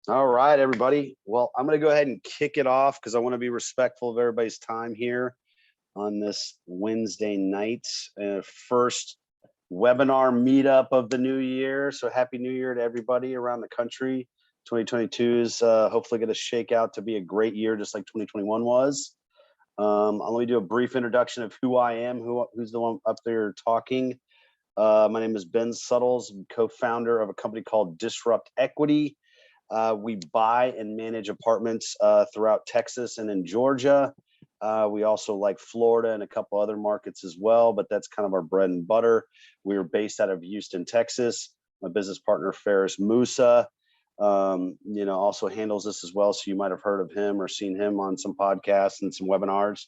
All right, everybody. Well, I'm going to go ahead and kick it off because I want to be respectful of everybody's time here on this Wednesday night. First webinar meetup of the new year. So happy new year to everybody around the country. 2022 is hopefully going to shake out to be a great year, just like 2021 was. Let me do a brief introduction of who I am, who's the one up there talking. My name is Ben Suttles. I'm co-founder of a company called Disrupt Equity. We buy and manage apartments throughout Texas and in Georgia. We also like Florida and a couple other markets as well, but that's kind of our bread and butter. We are based out of Houston, Texas. My business partner, Ferris Musa, also handles this as well. So you might have heard of him or seen him on some podcasts and some webinars.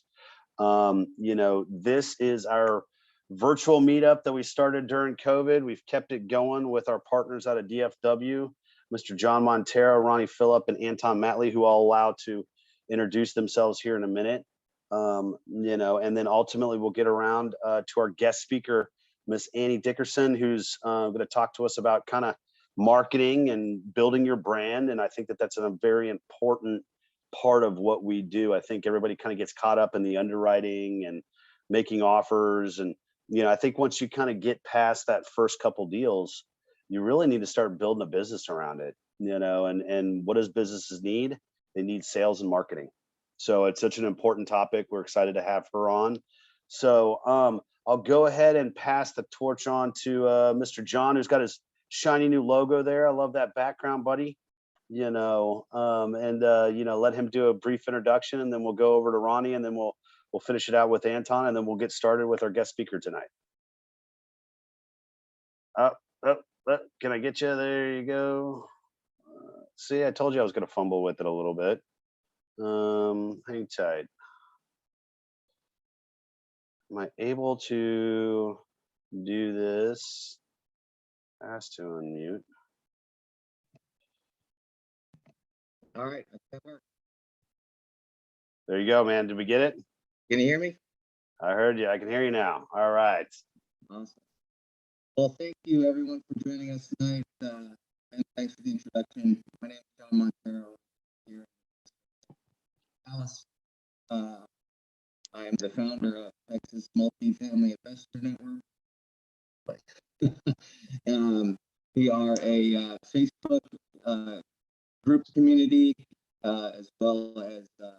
This is our virtual meetup that we started during COVID. We've kept it going with our partners out of DFW, Mr. John Montero, Ronnie Phillip, and Anton Matley, who I'll allow to introduce themselves here in a minute. And then ultimately we'll get around to our guest speaker, Miss Annie Dickerson, who's going to talk to us about kind of marketing and building your brand. And I think that that's a very important part of what we do. I think everybody kind of gets caught up in the underwriting and making offers. And, I think once you kind of get past that first couple deals, you really need to start building a business around it, and what does businesses need? They need sales and marketing. So it's such an important topic. We're excited to have her on. So I'll go ahead and pass the torch on to Mr. John, who's got his shiny new logo there. I love that background, buddy. Let him do a brief introduction, and then we'll go over to Ronnie, and then we'll finish it out with Anton, and then we'll get started with our guest speaker tonight. Can I get you? There you go. See, I told you I was going to fumble with it a little bit. Hang tight. Am I able to do this? Ask to unmute. All right. That works. There you go, man. Did we get it? Can you hear me? I heard you. I can hear you now. All right. Awesome. Well, thank you everyone for joining us tonight. And thanks for the introduction. My name is John Montero here in Dallas. I am the founder of Texas Multifamily Investor Network. We are a Facebook group community, as well as a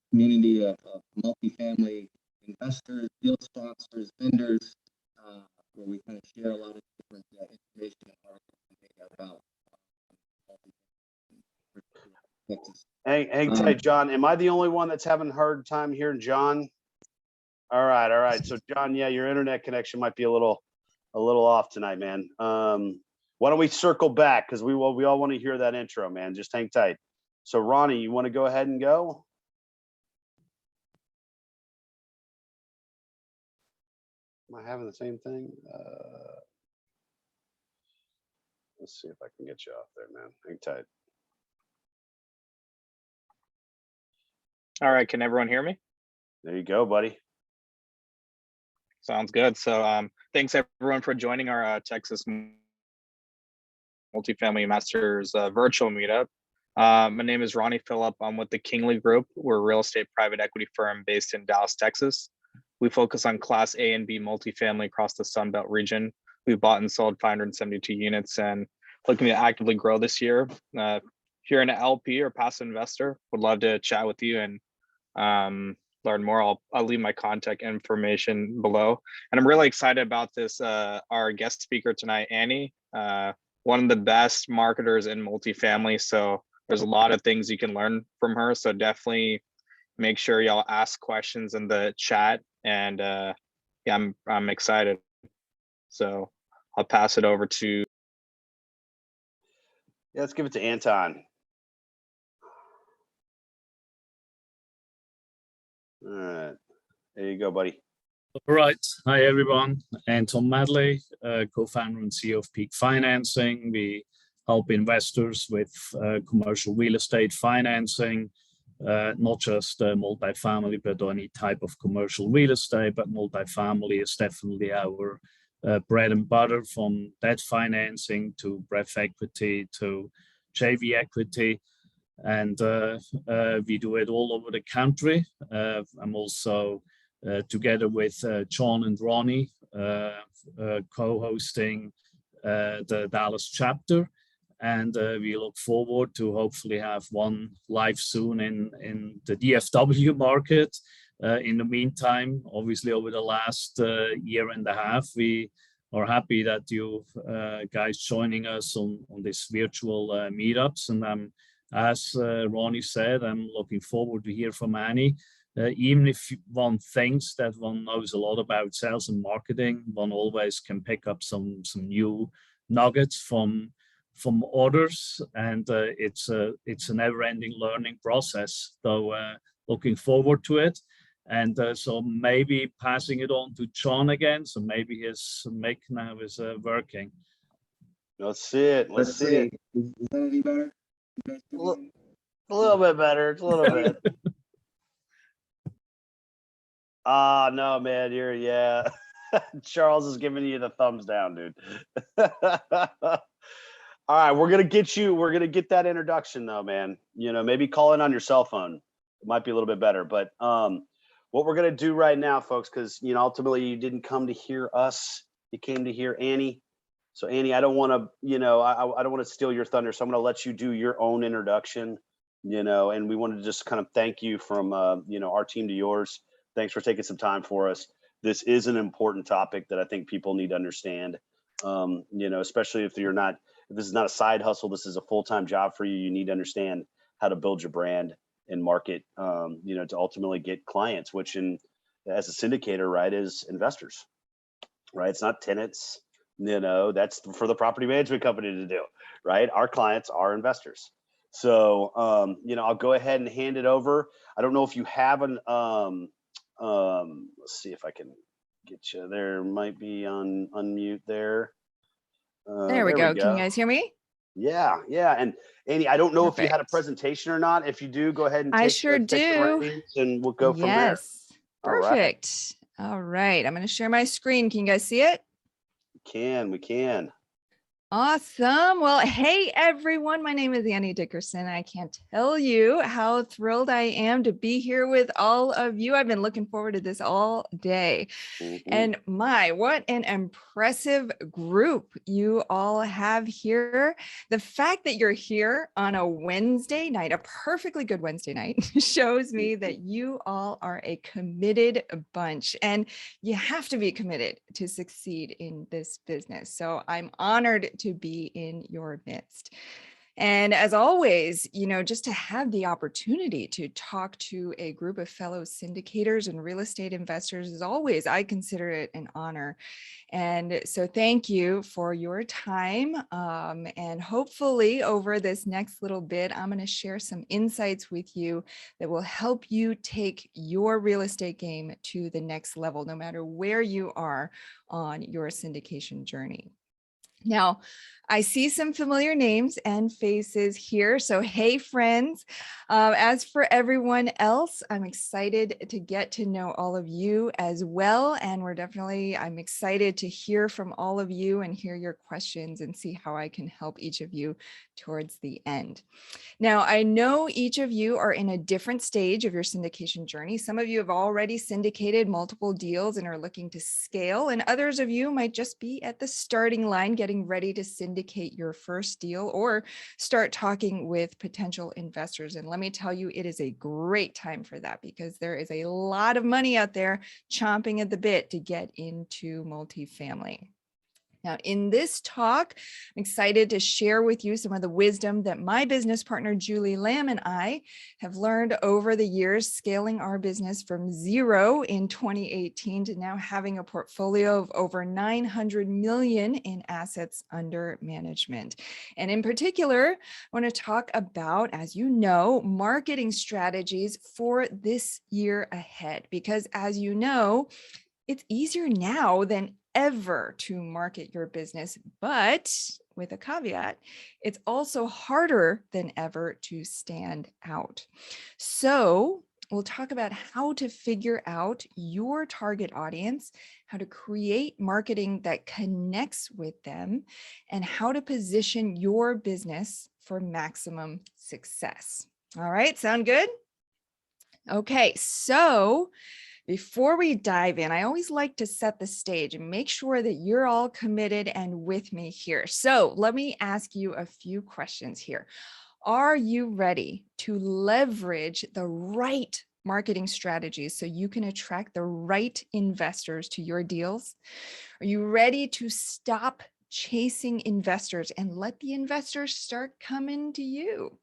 community of multifamily investors, deal sponsors, vendors, where we kind of share a lot of different information about Texas. Hang tight, John. Am I the only one that's having a hard time hearing John? All right. So, John, yeah, your internet connection might be a little off tonight, man. Why don't we circle back, because we all want to hear that intro, man. Just hang tight. So, Ronnie, you want to go ahead and go? Am I having the same thing? Let's see if I can get you off there, man. Hang tight. All right, can everyone hear me? There you go, buddy. Sounds good. So thanks everyone for joining our Texas Multifamily Investors virtual meetup. My name is Ronnie Phillip. I'm with the Kingley Group. We're a real estate private equity firm based in Dallas, Texas. We focus on Class A and B multifamily across the Sun Belt region. We've bought and sold 572 units and looking to actively grow this year. If you're an LP or passive investor, would love to chat with you and learn more. I'll leave my contact information below. And I'm really excited about this. Our guest speaker tonight, Annie, one of the best marketers in multifamily. So there's a lot of things you can learn from her. So definitely make sure y'all ask questions in the chat. And yeah, I'm excited. So I'll pass it over to. Yeah, let's give it to Anton. All right, there you go, buddy. All right. Hi, everyone. Anton Madley, co-founder and CEO of Peak Financing. We help investors with commercial real estate financing, not just multifamily, but any type of commercial real estate. But multifamily is definitely our bread and butter, from debt financing to pref equity to JV equity, and we do it all over the country. I'm also together with John and Ronnie co-hosting the Dallas chapter, and we look forward to hopefully have one live soon in the DFW market. In the meantime, obviously over the last year and a half, we are happy that you guys joining us on this virtual meetups. And as Ronnie said, I'm looking forward to hear from Annie. Even if one thinks that one knows a lot about sales and marketing, one always can pick up some new nuggets from others, and it's a never-ending learning process. So looking forward to it. And so maybe passing it on to John again. So maybe his mic now is working. Let's see it. Let's see it. Is that any better? A little bit better. It's a little bit. No, man. Yeah. Charles is giving you the thumbs down, dude. All right, we're gonna get that introduction though, man. Maybe call in on your cell phone. It might be a little bit better, but what we're gonna do right now, folks, because ultimately you didn't come to hear us, you came to hear Annie. So Annie, I don't want to, I don't want to steal your thunder, so I'm gonna let you do your own introduction. And we wanted to just kind of thank you from our team to yours. Thanks for taking some time for us. This is an important topic that I think people need to understand. Especially if this is not a side hustle, this is a full-time job for you. You need to understand how to build your brand and market, to ultimately get clients, which as a syndicator, right, is investors, right? It's not tenants, that's for the property management company to do, right? Our clients are investors. So, I'll go ahead and hand it over. I don't know if you have let's see if I can get you there. Might be on unmute there. There we go. Can you guys hear me? Yeah. And Annie, I don't know if you had a Perfect. presentation or not. If you do, go ahead and I take sure the do. reins and we'll go from there. Yes. Perfect. All right. I'm going to share my screen. Can you guys see it? We can. Awesome. Well, hey, everyone. My name is Annie Dickerson. I can't tell you how thrilled I am to be here with all of you. I've been looking forward to this all day. Mm-hmm. And what an impressive group you all have here. The fact that you're here on a Wednesday night, a perfectly good Wednesday night, shows me that you all are a committed bunch, and you have to be committed to succeed in this business. So I'm honored to be in your midst. And as always, just to have the opportunity to talk to a group of fellow syndicators and real estate investors is always, I consider it an honor. And so thank you for your time. And hopefully over this next little bit, I'm going to share some insights with you that will help you take your real estate game to the next level, no matter where you are on your syndication journey. Now, I see some familiar names and faces here. So, hey, friends. As for everyone else, I'm excited to get to know all of you as well. And I'm excited to hear from all of you and hear your questions and see how I can help each of you towards the end. Now, I know each of you are in a different stage of your syndication journey. Some of you have already syndicated multiple deals and are looking to scale, and others of you might just be at the starting line, getting ready to syndicate your first deal or start talking with potential investors. And let me tell you, it is a great time for that because there is a lot of money out there chomping at the bit to get into multifamily. Now, in this talk, I'm excited to share with you some of the wisdom that my business partner, Julie Lamb, and I have learned over the years, scaling our business from zero in 2018 to now having a portfolio of over 900 million in assets under management. And in particular, I want to talk about, as you know, marketing strategies for this year ahead, because as you know, it's easier now than ever to market your business, but with a caveat, it's also harder than ever to stand out. So we'll talk about how to figure out your target audience, how to create marketing that connects with them, and how to position your business for maximum success. All right, sound good? Okay, so before we dive in, I always like to set the stage and make sure that you're all committed and with me here. So let me ask you a few questions here. Are you ready to leverage the right marketing strategies so you can attract the right investors to your deals? Are you ready to stop chasing investors and let the investors start coming to you?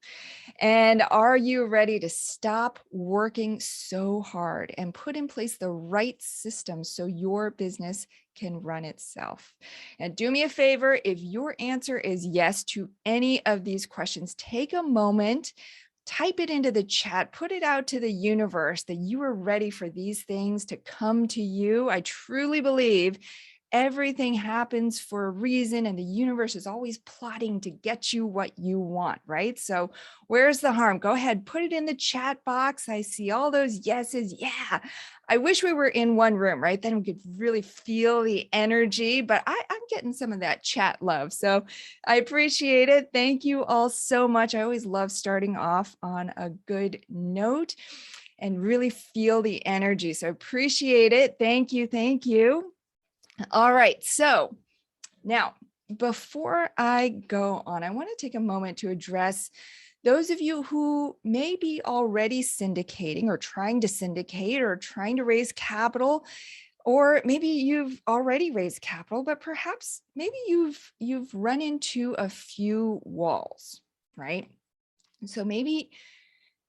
And are you ready to stop working so hard and put in place the right systems so your business can run itself? And do me a favor, if your answer is yes to any of these questions, take a moment, type it into the chat, put it out to the universe that you are ready for these things to come to you. I truly believe everything happens for a reason, and the universe is always plotting to get you what you want, right? So where's the harm? Go ahead, put it in the chat box. I see all those yeses. Yeah, I wish we were in one room, right? Then we could really feel the energy, but I'm getting some of that chat love. So I appreciate it. Thank you all so much. I always love starting off on a good note and really feel the energy. So appreciate it. Thank you. Thank you. All right, so now before I go on, I want to take a moment to address those of you who may be already syndicating or trying to syndicate or trying to raise capital, or maybe you've already raised capital, but perhaps maybe you've run into a few walls, right? So maybe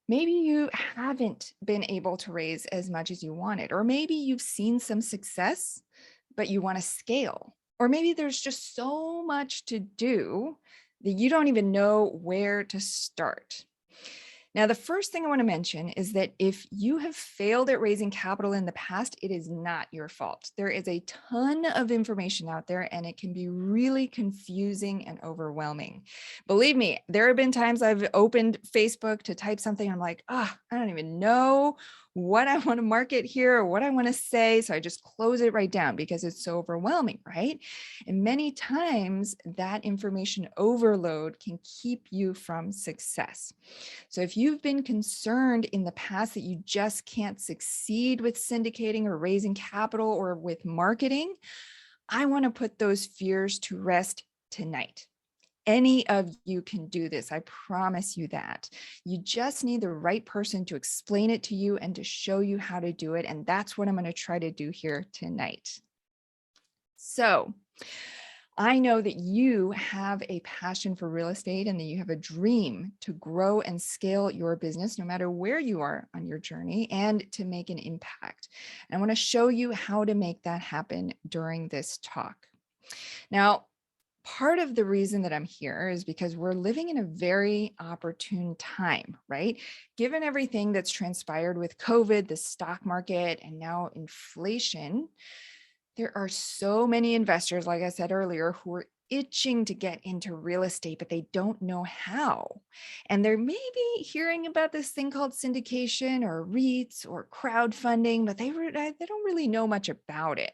you haven't been able to raise as much as you wanted, or maybe you've seen some success, but you want to scale, or maybe there's just so much to do that you don't even know where to start. Now, the first thing I want to mention is that if you have failed at raising capital in the past, it is not your fault. There is a ton of information out there, and it can be really confusing and overwhelming. Believe me, there have been times I've opened Facebook to type something, and I'm like, I don't even know what I want to market here or what I want to say. So I just close it right down because it's so overwhelming, right? And many times that information overload can keep you from success. So if you've been concerned in the past that you just can't succeed with syndicating or raising capital or with marketing, I want to put those fears to rest tonight. Any of you can do this. I promise you that. You just need the right person to explain it to you and to show you how to do it. And that's what I'm going to try to do here tonight. So I know that you have a passion for real estate and that you have a dream to grow and scale your business, no matter where you are on your journey, and to make an impact. And I want to show you how to make that happen during this talk. Now, part of the reason that I'm here is because we're living in a very opportune time, right? Given everything that's transpired with COVID, the stock market, and now inflation, there are so many investors, like I said earlier, who are itching to get into real estate, but they don't know how. And they're maybe hearing about this thing called syndication or REITs or crowdfunding, but they don't really know much about it,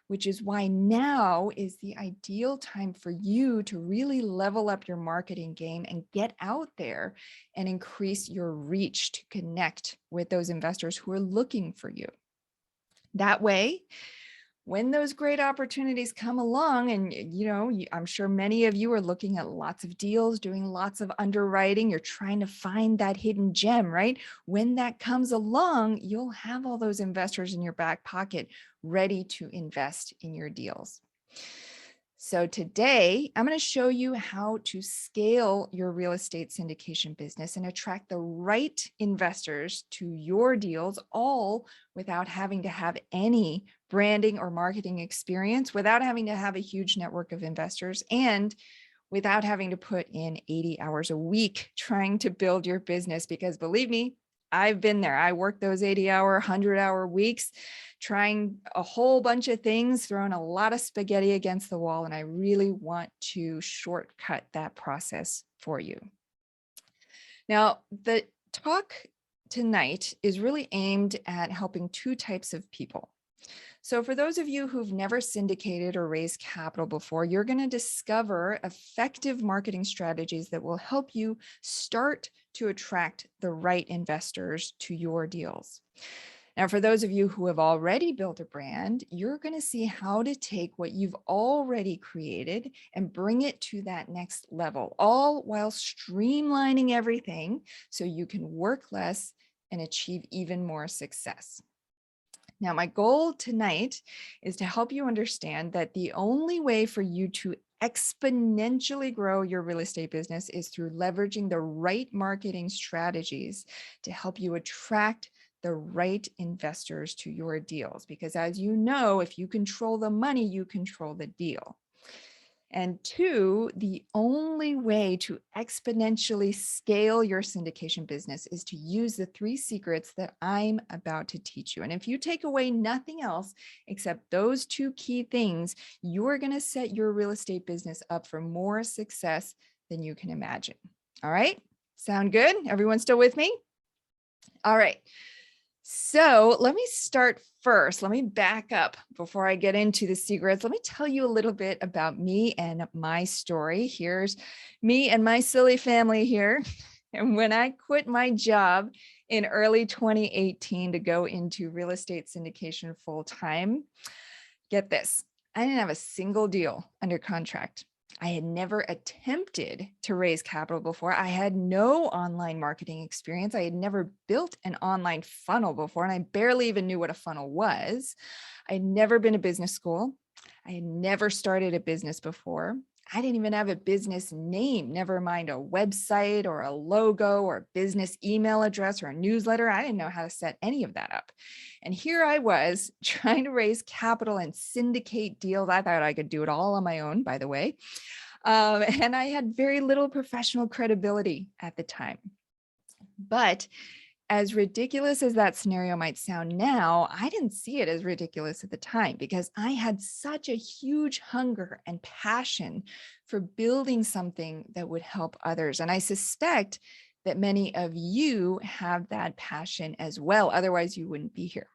which is why now is the ideal time for you to really level up your marketing game and get out there and increase your reach to connect with those investors who are looking for you. That way, when those great opportunities come along, and I'm sure many of you are looking at lots of deals, doing lots of underwriting, you're trying to find that hidden gem, right? When that comes along, you'll have all those investors in your back pocket ready to invest in your deals. So today, I'm going to show you how to scale your real estate syndication business and attract the right investors to your deals, all without having to have any branding or marketing experience, without having to have a huge network of investors, and without having to put in 80 hours a week trying to build your business. Because believe me, I've been there. I worked those 80-hour, 100-hour weeks, trying a whole bunch of things, throwing a lot of spaghetti against the wall. And I really want to shortcut that process for you. Now, the talk tonight is really aimed at helping two types of people. So for those of you who've never syndicated or raised capital before, you're going to discover effective marketing strategies that will help you start to attract the right investors to your deals. Now, for those of you who have already built a brand, you're going to see how to take what you've already created and bring it to that next level, all while streamlining everything so you can work less and achieve even more success. Now, my goal tonight is to help you understand that the only way for you to exponentially grow your real estate business is through leveraging the right marketing strategies to help you attract the right investors to your deals. Because as you know, if you control the money, you control the deal. And two, the only way to exponentially scale your syndication business is to use the 3 secrets that I'm about to teach you. And if you take away nothing else except those 2 key things, you're going to set your real estate business up for more success than you can imagine. All right. Sound good? Everyone still with me? All right. So let me start first. Let me back up before I get into the secrets. Let me tell you a little bit about me and my story. Here's me and my silly family here. And when I quit my job in early 2018 to go into real estate syndication full time, get this, I didn't have a single deal under contract. I had never attempted to raise capital before. I had no online marketing experience. I had never built an online funnel before, and I barely even knew what a funnel was. I had never been to business school. I had never started a business before. I didn't even have a business name, never mind a website or a logo or a business email address or a newsletter. I didn't know how to set any of that up. And here I was trying to raise capital and syndicate deals. I thought I could do it all on my own, by the way. And I had very little professional credibility at the time. But as ridiculous as that scenario might sound now, I didn't see it as ridiculous at the time because I had such a huge hunger and passion for building something that would help others. And I suspect that many of you have that passion as well. Otherwise, you wouldn't be here.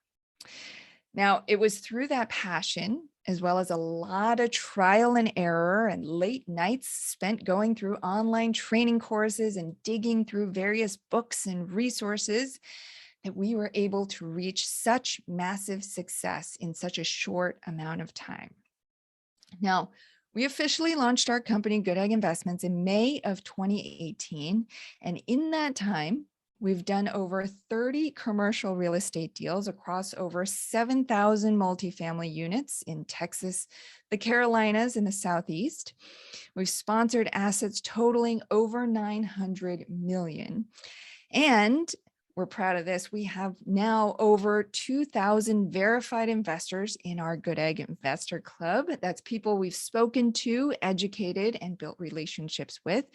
Now, it was through that passion, as well as a lot of trial and error and late nights spent going through online training courses and digging through various books and resources, that we were able to reach such massive success in such a short amount of time. Now, we officially launched our company, Goodegg Investments, in May of 2018. And in that time, we've done over 30 commercial real estate deals across over 7,000 multifamily units in Texas, the Carolinas, and the Southeast. We've sponsored assets totaling over 900 million. And we're proud of this. We have now over 2,000 verified investors in our Goodegg Investor Club. That's people we've spoken to, educated, and built relationships with.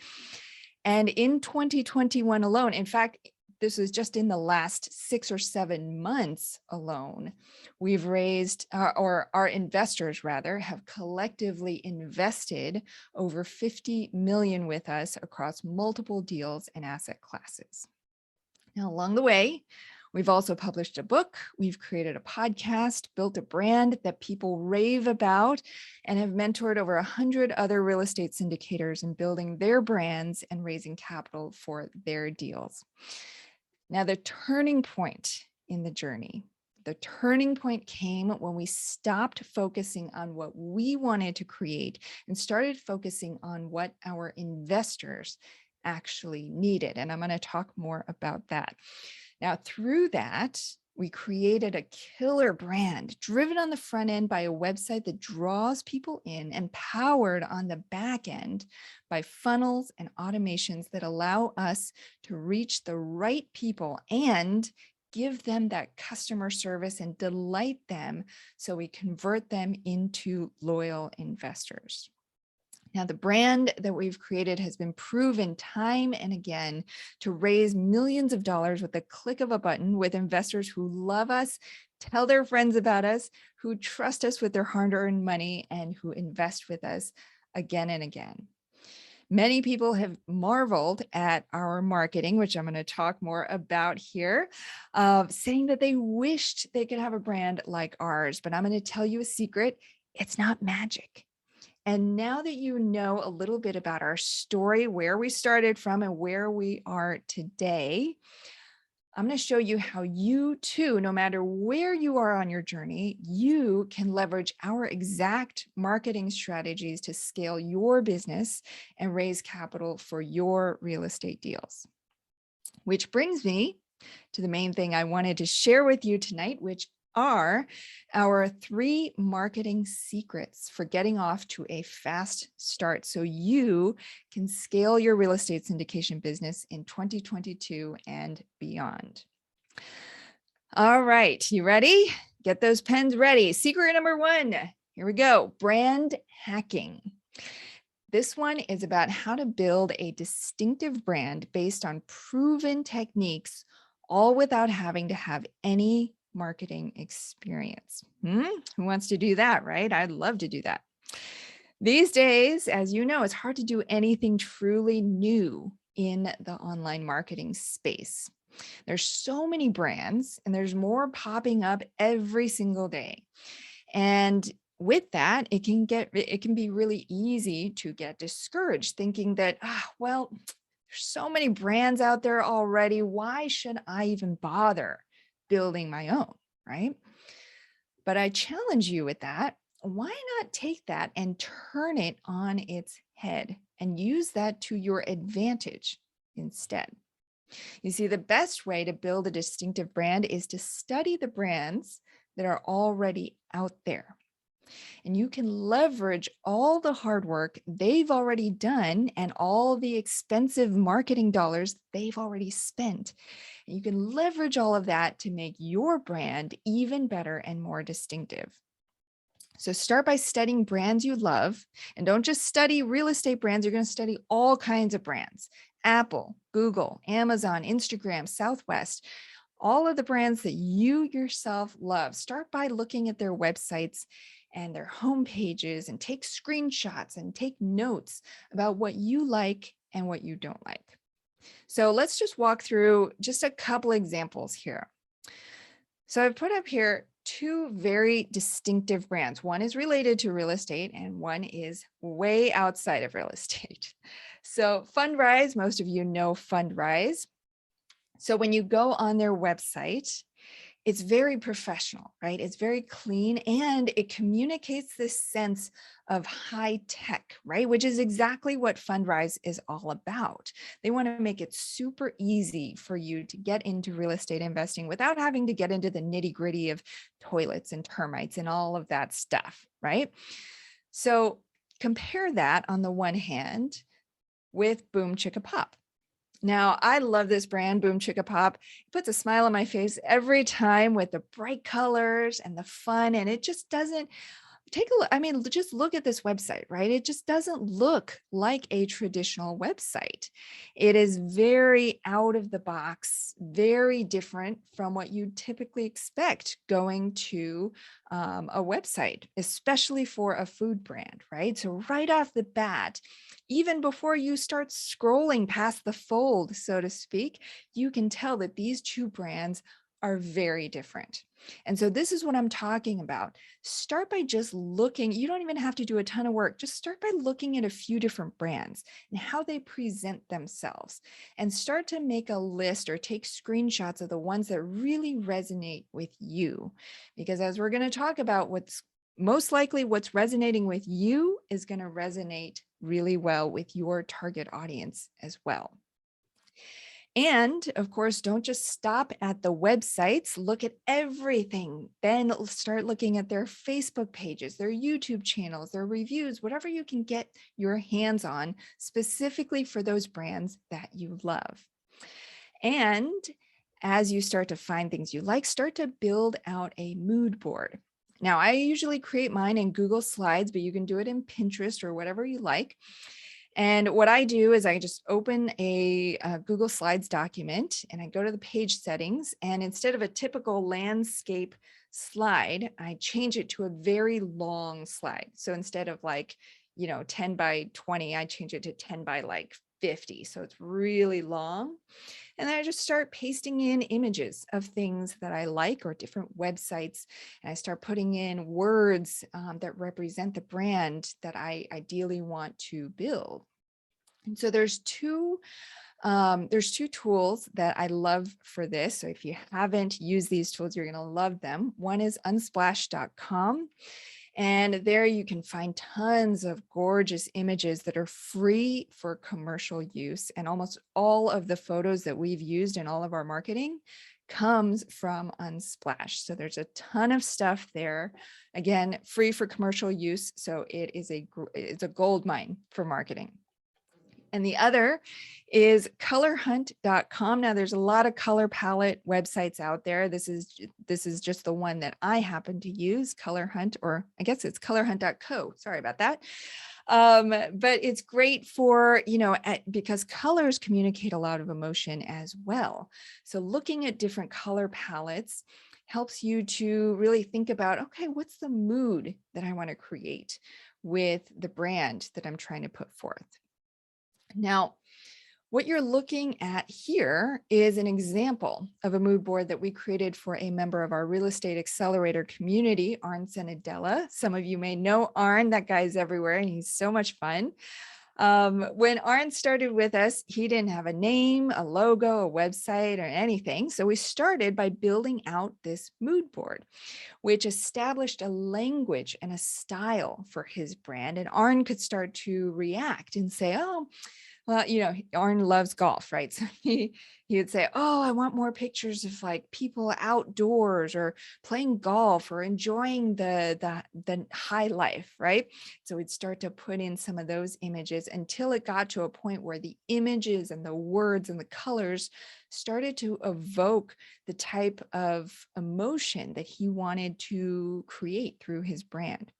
And in 2021 alone, in fact, this is just in the last 6 or 7 months alone, we've raised, or our investors rather, have collectively invested over 50 million with us across multiple deals and asset classes. Now, along the way, we've also published a book, we've created a podcast, built a brand that people rave about, and have mentored over 100 other real estate syndicators in building their brands and raising capital for their deals. Now, the turning point in the journey, the turning point came when we stopped focusing on what we wanted to create and started focusing on what our investors actually needed. And I'm going to talk more about that. Now, through that, we created a killer brand driven on the front end by a website that draws people in and powered on the back end by funnels and automations that allow us to reach the right people and give them that customer service and delight them so we convert them into loyal investors. Now, the brand that we've created has been proven time and again to raise millions of dollars with the click of a button with investors who love us, tell their friends about us, who trust us with their hard-earned money, and who invest with us again and again. Many people have marveled at our marketing, which I'm going to talk more about here, saying that they wished they could have a brand like ours. But I'm going to tell you a secret. It's not magic. And now that you know a little bit about our story, where we started from and where we are today, I'm going to show you how you too, no matter where you are on your journey, you can leverage our exact marketing strategies to scale your business and raise capital for your real estate deals. Which brings me to the main thing I wanted to share with you tonight, which are our 3 marketing secrets for getting off to a fast start so you can scale your real estate syndication business in 2022 and beyond. All right, you ready? Get those pens ready. Secret number 1, here we go, brand hacking. This one is about how to build a distinctive brand based on proven techniques, all without having to have any marketing experience. Who wants to do that, right? I'd love to do that. These days, as you know, it's hard to do anything truly new in the online marketing space. There's so many brands and there's more popping up every single day. And with that, it can be really easy to get discouraged thinking that, well, there's so many brands out there already. Why should I even bother building my own, right? But I challenge you with that. Why not take that and turn it on its head and use that to your advantage instead? You see, the best way to build a distinctive brand is to study the brands that are already out there. And you can leverage all the hard work they've already done and all the expensive marketing dollars they've already spent. And you can leverage all of that to make your brand even better and more distinctive. So start by studying brands you love, and don't just study real estate brands. You're going to study all kinds of brands: Apple, Google, Amazon, Instagram, Southwest, all of the brands that you yourself love. Start by looking at their websites and their homepages and take screenshots and take notes about what you like and what you don't like. So let's just walk through just a couple examples here. So I've put up here 2 very distinctive brands. One is related to real estate and one is way outside of real estate. So Fundrise, most of you know Fundrise. So when you go on their website, it's very professional, right? It's very clean and it communicates this sense of high tech, right? Which is exactly what Fundrise is all about. They want to make it super easy for you to get into real estate investing without having to get into the nitty-gritty of toilets and termites and all of that stuff, right? So compare that on the one hand with Boom Chicka Pop. Now, I love this brand, Boom Chicka Pop. It puts a smile on my face every time with the bright colors and the fun, and it just doesn't take a look. I mean, just look at this website, right? It just doesn't look like a traditional website. It is very out of the box, very different from what you typically expect going to a website, especially for a food brand, right? So right off the bat, even before you start scrolling past the fold, so to speak, you can tell that these 2 brands are very different. And so this is what I'm talking about. Start by just looking. You don't even have to do a ton of work. Just start by looking at a few different brands and how they present themselves, and start to make a list or take screenshots of the ones that really resonate with you. Because as we're going to talk about, what's most likely what's resonating with you is going to resonate really well with your target audience as well. And of course, don't just stop at the websites, look at everything. Then start looking at their Facebook pages, their YouTube channels, their reviews, whatever you can get your hands on specifically for those brands that you love. And as you start to find things you like, start to build out a mood board. Now, I usually create mine in Google Slides, but you can do it in Pinterest or whatever you like. And what I do is I just open a Google Slides document and I go to the page settings, and instead of a typical landscape slide, I change it to a very long slide. So instead of like, 10 by 20, I change it to 10 by like 50. So it's really long. And then I just start pasting in images of things that I like or different websites. And I start putting in words that represent the brand that I ideally want to build. And so there's two tools that I love for this. So if you haven't used these tools, you're going to love them. One is unsplash.com. And there you can find tons of gorgeous images that are free for commercial use. And almost all of the photos that we've used in all of our marketing comes from Unsplash. So there's a ton of stuff there. Again, free for commercial use. So it's a gold mine for marketing. And the other is colorhunt.com. Now there's a lot of color palette websites out there. This is just the one that I happen to use, Color Hunt, or I guess it's colorhunt.co. Sorry about that. But it's great for, because colors communicate a lot of emotion as well. So looking at different color palettes helps you to really think about, okay, what's the mood that I want to create with the brand that I'm trying to put forth? Now, what you're looking at here is an example of a mood board that we created for a member of our Real Estate Accelerator community, Arn Senadella. Some of you may know Arn, that guy's everywhere and he's so much fun. When Arn started with us, he didn't have a name, a logo, a website, or anything. So we started by building out this mood board, which established a language and a style for his brand. And Arn could start to react and say, oh, well, Arn loves golf, right? So he would say, oh, I want more pictures of like people outdoors or playing golf or enjoying the high life, right? So we'd start to put in some of those images until it got to a point where the images and the words and the colors started to evoke the type of emotion that he wanted to create through his brand.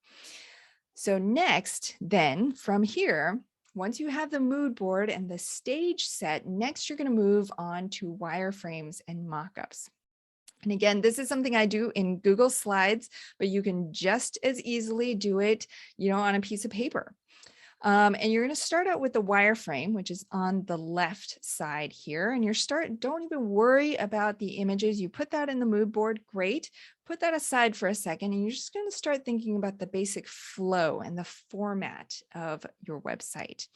So next, then from here, once you have the mood board and the stage set, next you're going to move on to wireframes and mock-ups. And again, this is something I do in Google Slides, but you can just as easily do it, on a piece of paper. And you're going to start out with the wireframe, which is on the left side here. And don't even worry about the images. You put that in the mood board, great. Put that aside for a second, and you're just going to start thinking about the basic flow and the format of your website.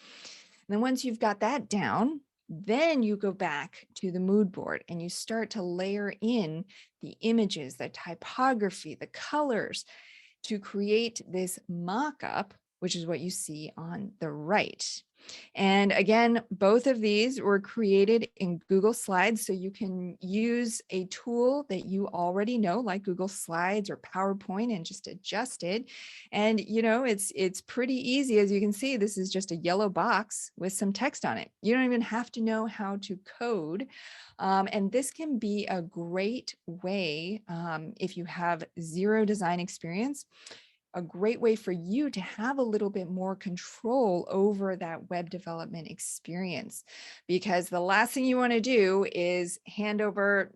And then once you've got that down, then you go back to the mood board and you start to layer in the images, the typography, the colors to create this mock-up, which is what you see on the right. And again, both of these were created in Google Slides, so you can use a tool that you already know, like Google Slides or PowerPoint, and just adjust it. And it's pretty easy. As you can see, this is just a yellow box with some text on it. You don't even have to know how to code. And this can be a great way, if you have zero design experience, a great way for you to have a little bit more control over that web development experience, because the last thing you want to do is hand over,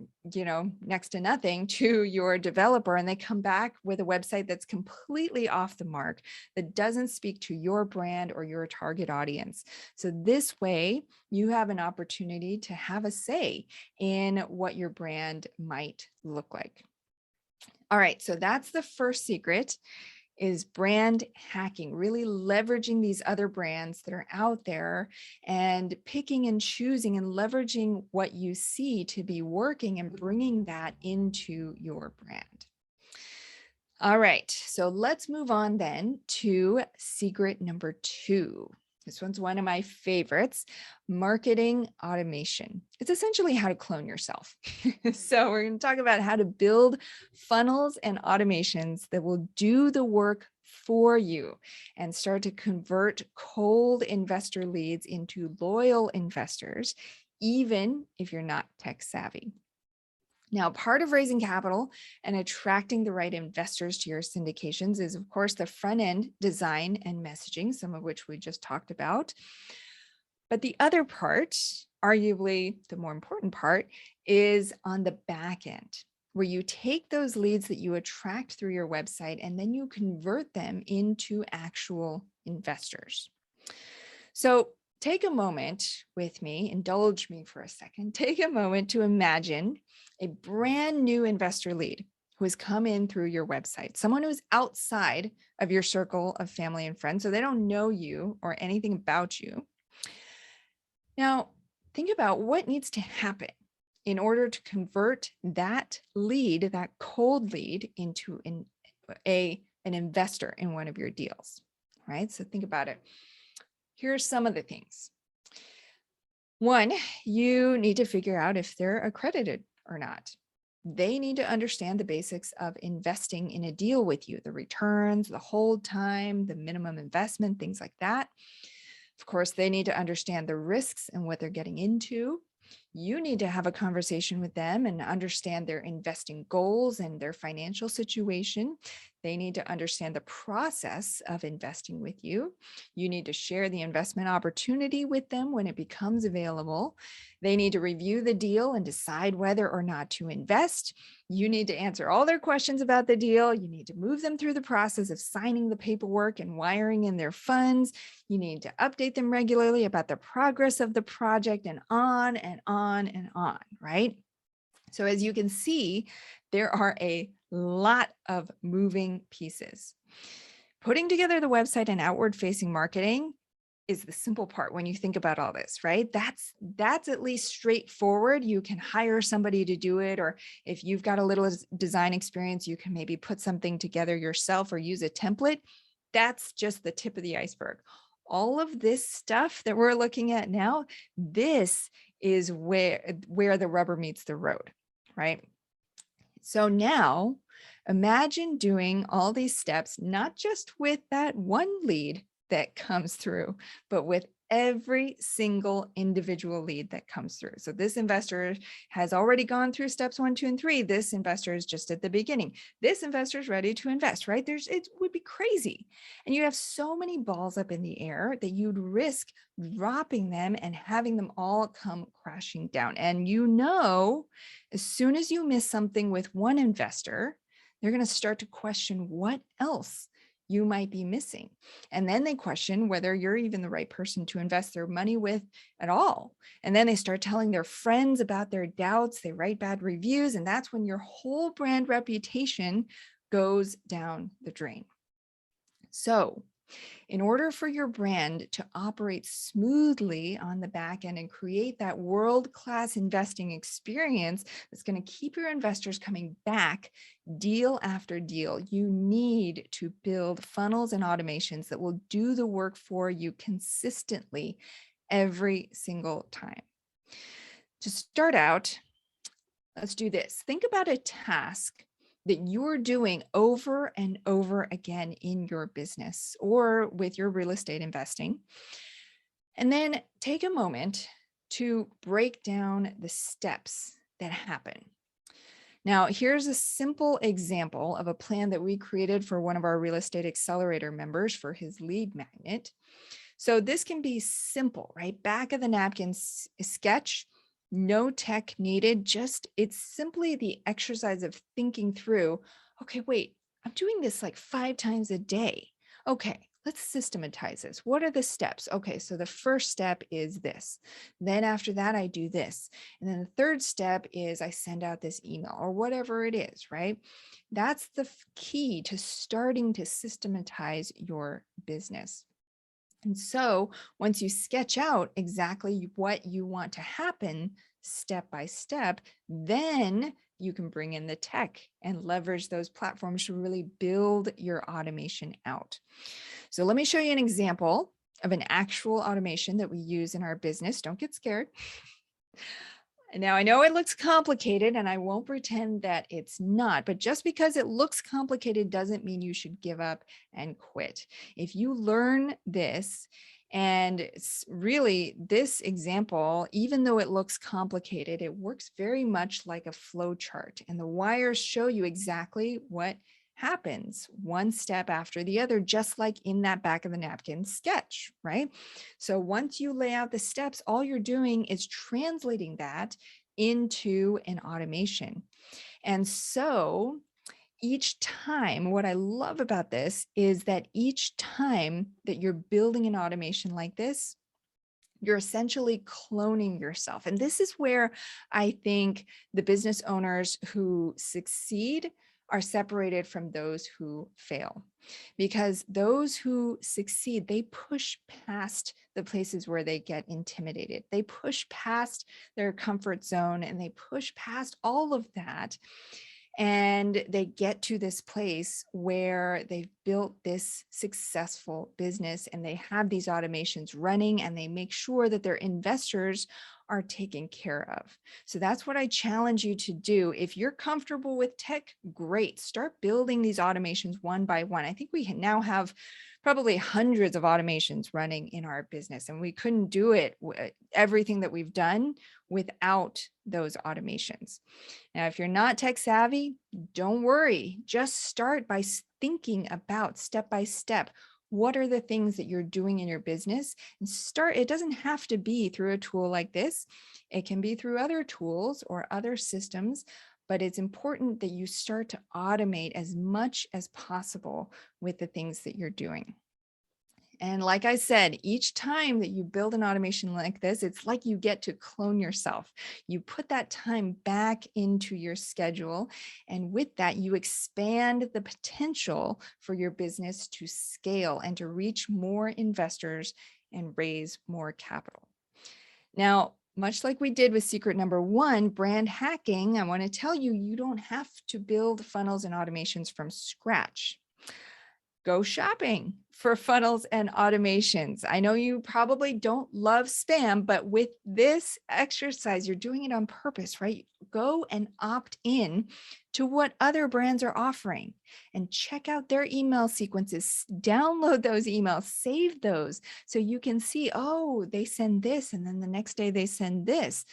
next to nothing to your developer and they come back with a website that's completely off the mark, that doesn't speak to your brand or your target audience. So this way you have an opportunity to have a say in what your brand might look like. All right, so that's the first secret, is brand hacking, really leveraging these other brands that are out there and picking and choosing and leveraging what you see to be working and bringing that into your brand. All right, so let's move on then to secret number 2. This one's one of my favorites, marketing automation. It's essentially how to clone yourself. So we're going to talk about how to build funnels and automations that will do the work for you and start to convert cold investor leads into loyal investors, even if you're not tech savvy. Now, part of raising capital and attracting the right investors to your syndications is, of course, the front end design and messaging, some of which we just talked about. But the other part, arguably the more important part, is on the back end. where you take those leads that you attract through your website and then you convert them into actual investors. So take a moment with me, indulge me for a second, take a moment to imagine a brand new investor lead who has come in through your website, someone who's outside of your circle of family and friends, so they don't know you or anything about you. Now, think about what needs to happen in order to convert that lead, that cold lead, into an investor in one of your deals, right? So think about it. Here are some of the things. One, you need to figure out if they're accredited or not. They need to understand the basics of investing in a deal with you, the returns, the hold time, the minimum investment, things like that. Of course, they need to understand the risks and what they're getting into. You need to have a conversation with them and understand their investing goals and their financial situation. They need to understand the process of investing with you. You need to share the investment opportunity with them when it becomes available. They need to review the deal and decide whether or not to invest. You need to answer all their questions about the deal. You need to move them through the process of signing the paperwork and wiring in their funds. You need to update them regularly about the progress of the project, and on and on and on, right? So as you can see, there are a lot of moving pieces. Putting together the website and outward facing marketing is the simple part when you think about all this, right? That's at least straightforward. You can hire somebody to do it, or if you've got a little design experience, you can maybe put something together yourself or use a template. That's just the tip of the iceberg. All of this stuff that we're looking at now, this is where the rubber meets the road, right? So now imagine doing all these steps, not just with that one lead that comes through, but with every single individual lead that comes through. So this investor has already gone through steps 1, 2, and 3. This investor is just at the beginning. This investor is ready to invest, right? It would be crazy. And you have so many balls up in the air that you'd risk dropping them and having them all come crashing down. And as soon as you miss something with one investor, they're going to start to question what else you might be missing. And then they question whether you're even the right person to invest their money with at all. And then they start telling their friends about their doubts. They write bad reviews. And that's when your whole brand reputation goes down the drain. So in order for your brand to operate smoothly on the back end and create that world-class investing experience that's going to keep your investors coming back deal after deal, you need to build funnels and automations that will do the work for you consistently every single time. To start out, let's do this. Think about a task that you're doing over and over again in your business or with your real estate investing. And then take a moment to break down the steps that happen. Now, here's a simple example of a plan that we created for one of our real estate accelerator members for his lead magnet. So this can be simple, right? Back of the napkin sketch. No tech needed, it's simply the exercise of thinking through, okay, wait, I'm doing this like 5 times a day. Okay, let's systematize this. What are the steps? Okay, so the first step is this. Then after that, I do this. And then the third step is I send out this email or whatever it is, right? That's the key to starting to systematize your business. And so once you sketch out exactly what you want to happen step by step, then you can bring in the tech and leverage those platforms to really build your automation out. So let me show you an example of an actual automation that we use in our business. Don't get scared. Now, I know it looks complicated and I won't pretend that it's not, but just because it looks complicated doesn't mean you should give up and quit. If you learn this, and it's really this example, even though it looks complicated, it works very much like a flow chart, and the wires show you exactly what happens one step after the other, just like in that back of the napkin sketch, right? So once you lay out the steps, all you're doing is translating that into an automation. And so each time, what I love about this is that each time that you're building an automation like this, you're essentially cloning yourself. And this is where I think the business owners who succeed are separated from those who fail, because those who succeed, they push past the places where they get intimidated. They push past their comfort zone and they push past all of that. And they get to this place where they've built this successful business and they have these automations running and they make sure that their investors are taken care of. So that's what I challenge you to do. If you're comfortable with tech, great. Start building these automations one by one. I think we now have probably hundreds of automations running in our business, and we couldn't do it, everything that we've done, without those automations. Now, if you're not tech savvy, don't worry. Just start by thinking about step by step. What are the things that you're doing in your business? And start, it doesn't have to be through a tool like this. It can be through other tools or other systems, but it's important that you start to automate as much as possible with the things that you're doing. And like I said, each time that you build an automation like this, it's like you get to clone yourself. You put that time back into your schedule. And with that, you expand the potential for your business to scale and to reach more investors and raise more capital. Now, much like we did with secret number one, brand hacking, I want to tell you, you don't have to build funnels and automations from scratch. Go shopping for funnels and automations. I know you probably don't love spam, but with this exercise, you're doing it on purpose, right? Go and opt in to what other brands are offering and check out their email sequences. Download those emails, save those so you can see, oh, they send this, and then the next day they send this.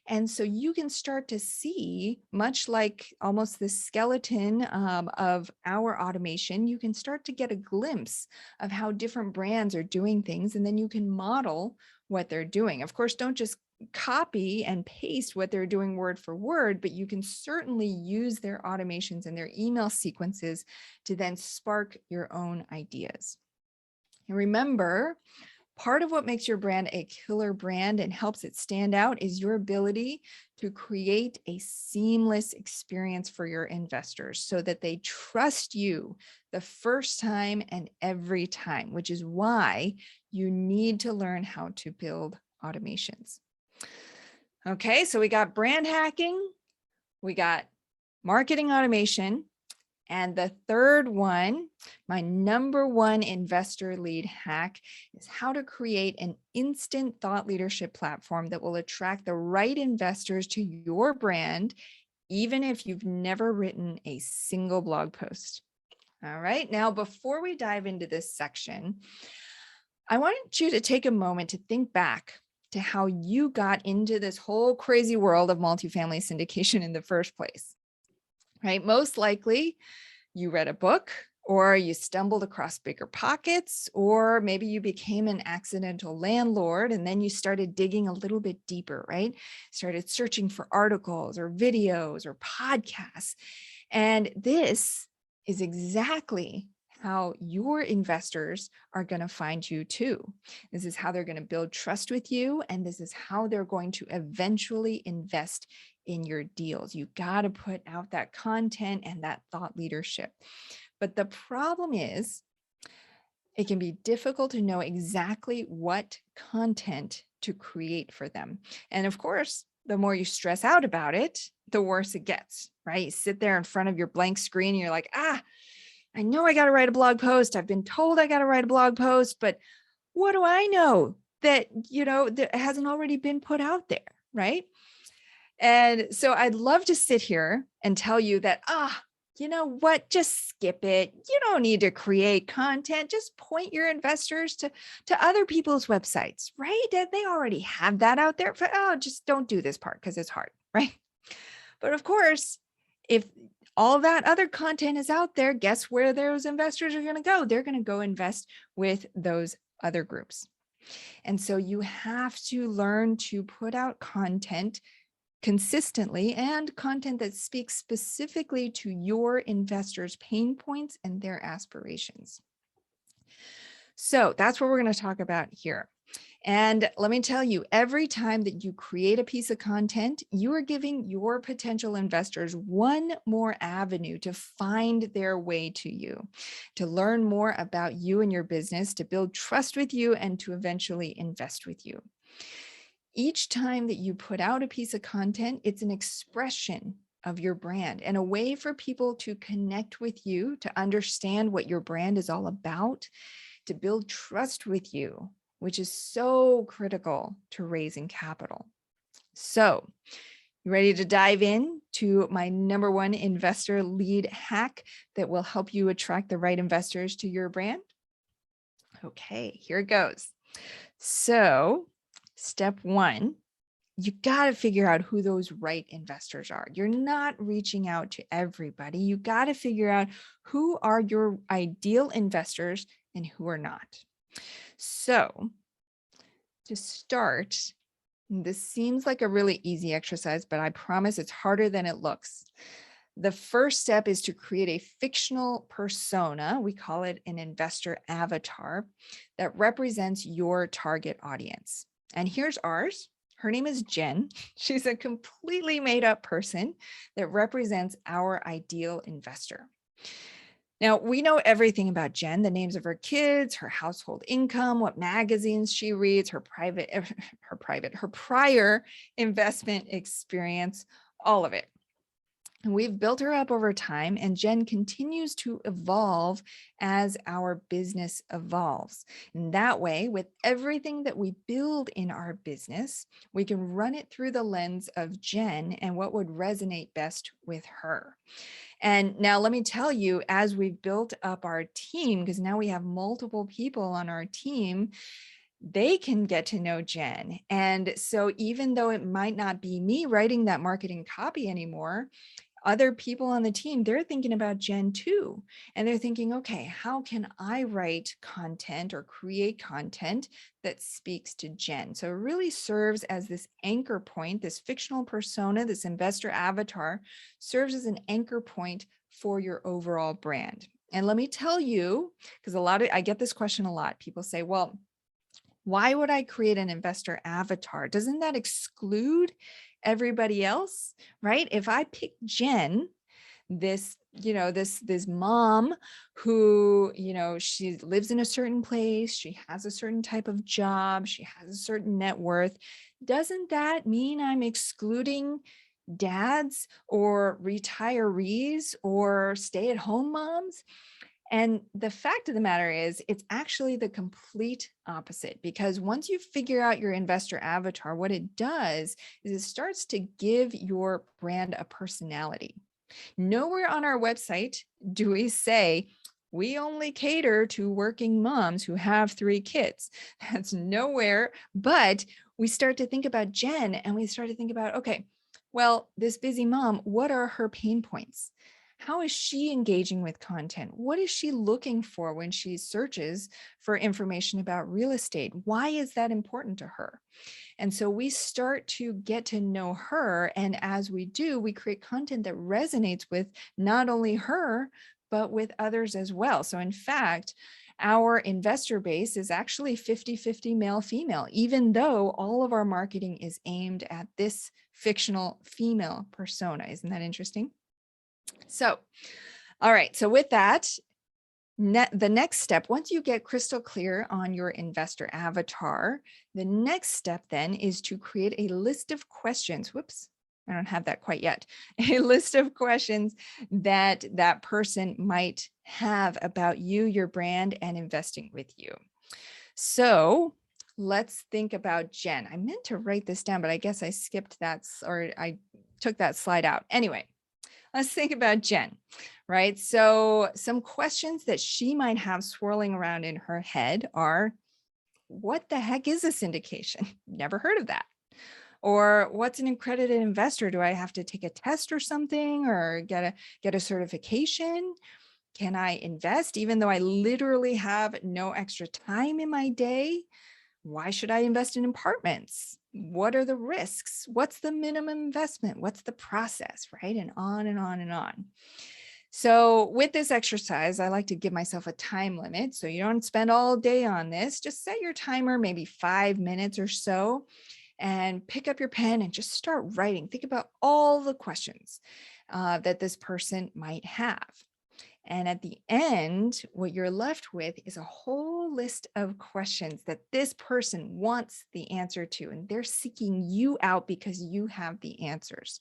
And so you can start to see, much like almost the skeleton of our automation, you can start to get a glimpse of how different brands are doing things, and then you can model what they're doing. Of course, don't just copy and paste what they're doing word for word, but you can certainly use their automations and their email sequences to then spark your own ideas. And remember, part of what makes your brand a killer brand and helps it stand out is your ability to create a seamless experience for your investors so that they trust you the first time and every time, which is why you need to learn how to build automations. Okay, so we got brand hacking, we got marketing automation, and the third one, my number one investor lead hack, is how to create an instant thought leadership platform that will attract the right investors to your brand, even if you've never written a single blog post. All right, now before we dive into this section, I want you to take a moment to think back to how you got into this whole crazy world of multifamily syndication in the first place. Right? Most likely you read a book, or you stumbled across Bigger Pockets, or maybe you became an accidental landlord and then you started digging a little bit deeper, right? Started searching for articles or videos or podcasts. And this is exactly how your investors are going to find you too. This is how they're going to build trust with you, and this is how they're going to eventually invest in your deals. You got to put out that content and that thought leadership. But the problem is, it can be difficult to know exactly what content to create for them. And of course, the more you stress out about it, the worse it gets, right? You sit there in front of your blank screen and you're like, I know I got to write a blog post. I've been told I got to write a blog post, but what do I know that, that hasn't already been put out there, right? And so I'd love to sit here and tell you that, you know what, just skip it. You don't need to create content. Just point your investors to other people's websites, right? They already have that out there. Just don't do this part because it's hard, right? But of course, if all that other content is out there, guess where those investors are going to go? They're going to go invest with those other groups. And so you have to learn to put out content consistently, and content that speaks specifically to your investors' pain points and their aspirations. So that's what we're going to talk about here. And let me tell you, every time that you create a piece of content, you are giving your potential investors one more avenue to find their way to you, to learn more about you and your business, to build trust with you, and to eventually invest with you. Each time that you put out a piece of content, it's an expression of your brand and a way for people to connect with you, to understand what your brand is all about, to build trust with you, which is so critical to raising capital. So, you ready to dive in to my number one investor lead hack that will help you attract the right investors to your brand? Okay, here it goes. So, step one, you got to figure out who those right investors are. You're not reaching out to everybody. You got to figure out who are your ideal investors and who are not. So, to start, this seems like a really easy exercise, but I promise it's harder than it looks. The first step is to create a fictional persona. We call it an investor avatar that represents your target audience. And here's ours. Her name is Jen. She's a completely made up person that represents our ideal investor. Now, we know everything about Jen, the names of her kids, her household income, what magazines she reads, her prior investment experience, all of it. And we've built her up over time, and Jen continues to evolve as our business evolves. And that way, with everything that we build in our business, we can run it through the lens of Jen and what would resonate best with her. And now let me tell you, as we've built up our team, because now we have multiple people on our team, they can get to know Jen. And so even though it might not be me writing that marketing copy anymore, other people on the team, they're thinking about Jen too. And they're thinking, okay, how can I write content or create content that speaks to Jen? So it really serves as this anchor point, this fictional persona, this investor avatar serves as an anchor point for your overall brand. And let me tell you, because I get this question a lot. People say, well, why would I create an investor avatar? Doesn't that exclude everybody else, right? If I pick Jen, this mom who, she lives in a certain place, she has a certain type of job, she has a certain net worth, doesn't that mean I'm excluding dads or retirees or stay-at-home moms? And the fact of the matter is, it's actually the complete opposite, because once you figure out your investor avatar, what it does is it starts to give your brand a personality. Nowhere on our website do we say, we only cater to working moms who have 3 kids. That's nowhere, but we start to think about Jen and we start to think about, okay, well, this busy mom, what are her pain points? How is she engaging with content? What is she looking for when she searches for information about real estate? Why is that important to her? And so we start to get to know her. And as we do, we create content that resonates with not only her, but with others as well. So in fact, our investor base is actually 50-50 male-female, even though all of our marketing is aimed at this fictional female persona. Isn't that interesting? So, all right. So with that, the next step, once you get crystal clear on your investor avatar, the next step then is to create a list of questions. Whoops, I don't have that quite yet. A list of questions that that person might have about you, your brand, and investing with you. So let's think about Jen. I meant to write this down, but I guess I skipped that, or I took that slide out. Anyway, let's think about Jen, right? So some questions that she might have swirling around in her head are, what the heck is a syndication? Never heard of that. Or what's an accredited investor? Do I have to take a test or something, or get a certification? Can I invest even though I literally have no extra time in my day? Why should I invest in apartments? What are the risks? What's the minimum investment? What's the process, right? And on and on and on. So with this exercise, I like to give myself a time limit. So you don't spend all day on this. Just set your timer, maybe 5 minutes or so, and pick up your pen and just start writing. Think about all the questions that this person might have. And at the end, what you're left with is a whole list of questions that this person wants the answer to, and they're seeking you out because you have the answers.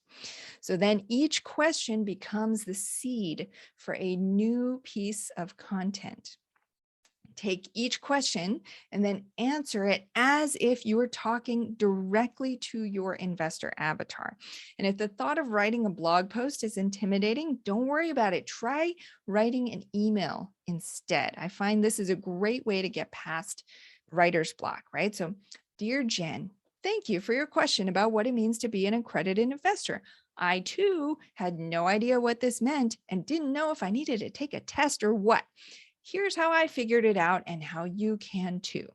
So then each question becomes the seed for a new piece of content. Take each question and then answer it as if you were talking directly to your investor avatar. And if the thought of writing a blog post is intimidating, don't worry about it. Try writing an email instead. I find this is a great way to get past writer's block, right? So, dear Jen, thank you for your question about what it means to be an accredited investor. I too had no idea what this meant and didn't know if I needed to take a test or what. Here's how I figured it out and how you can too,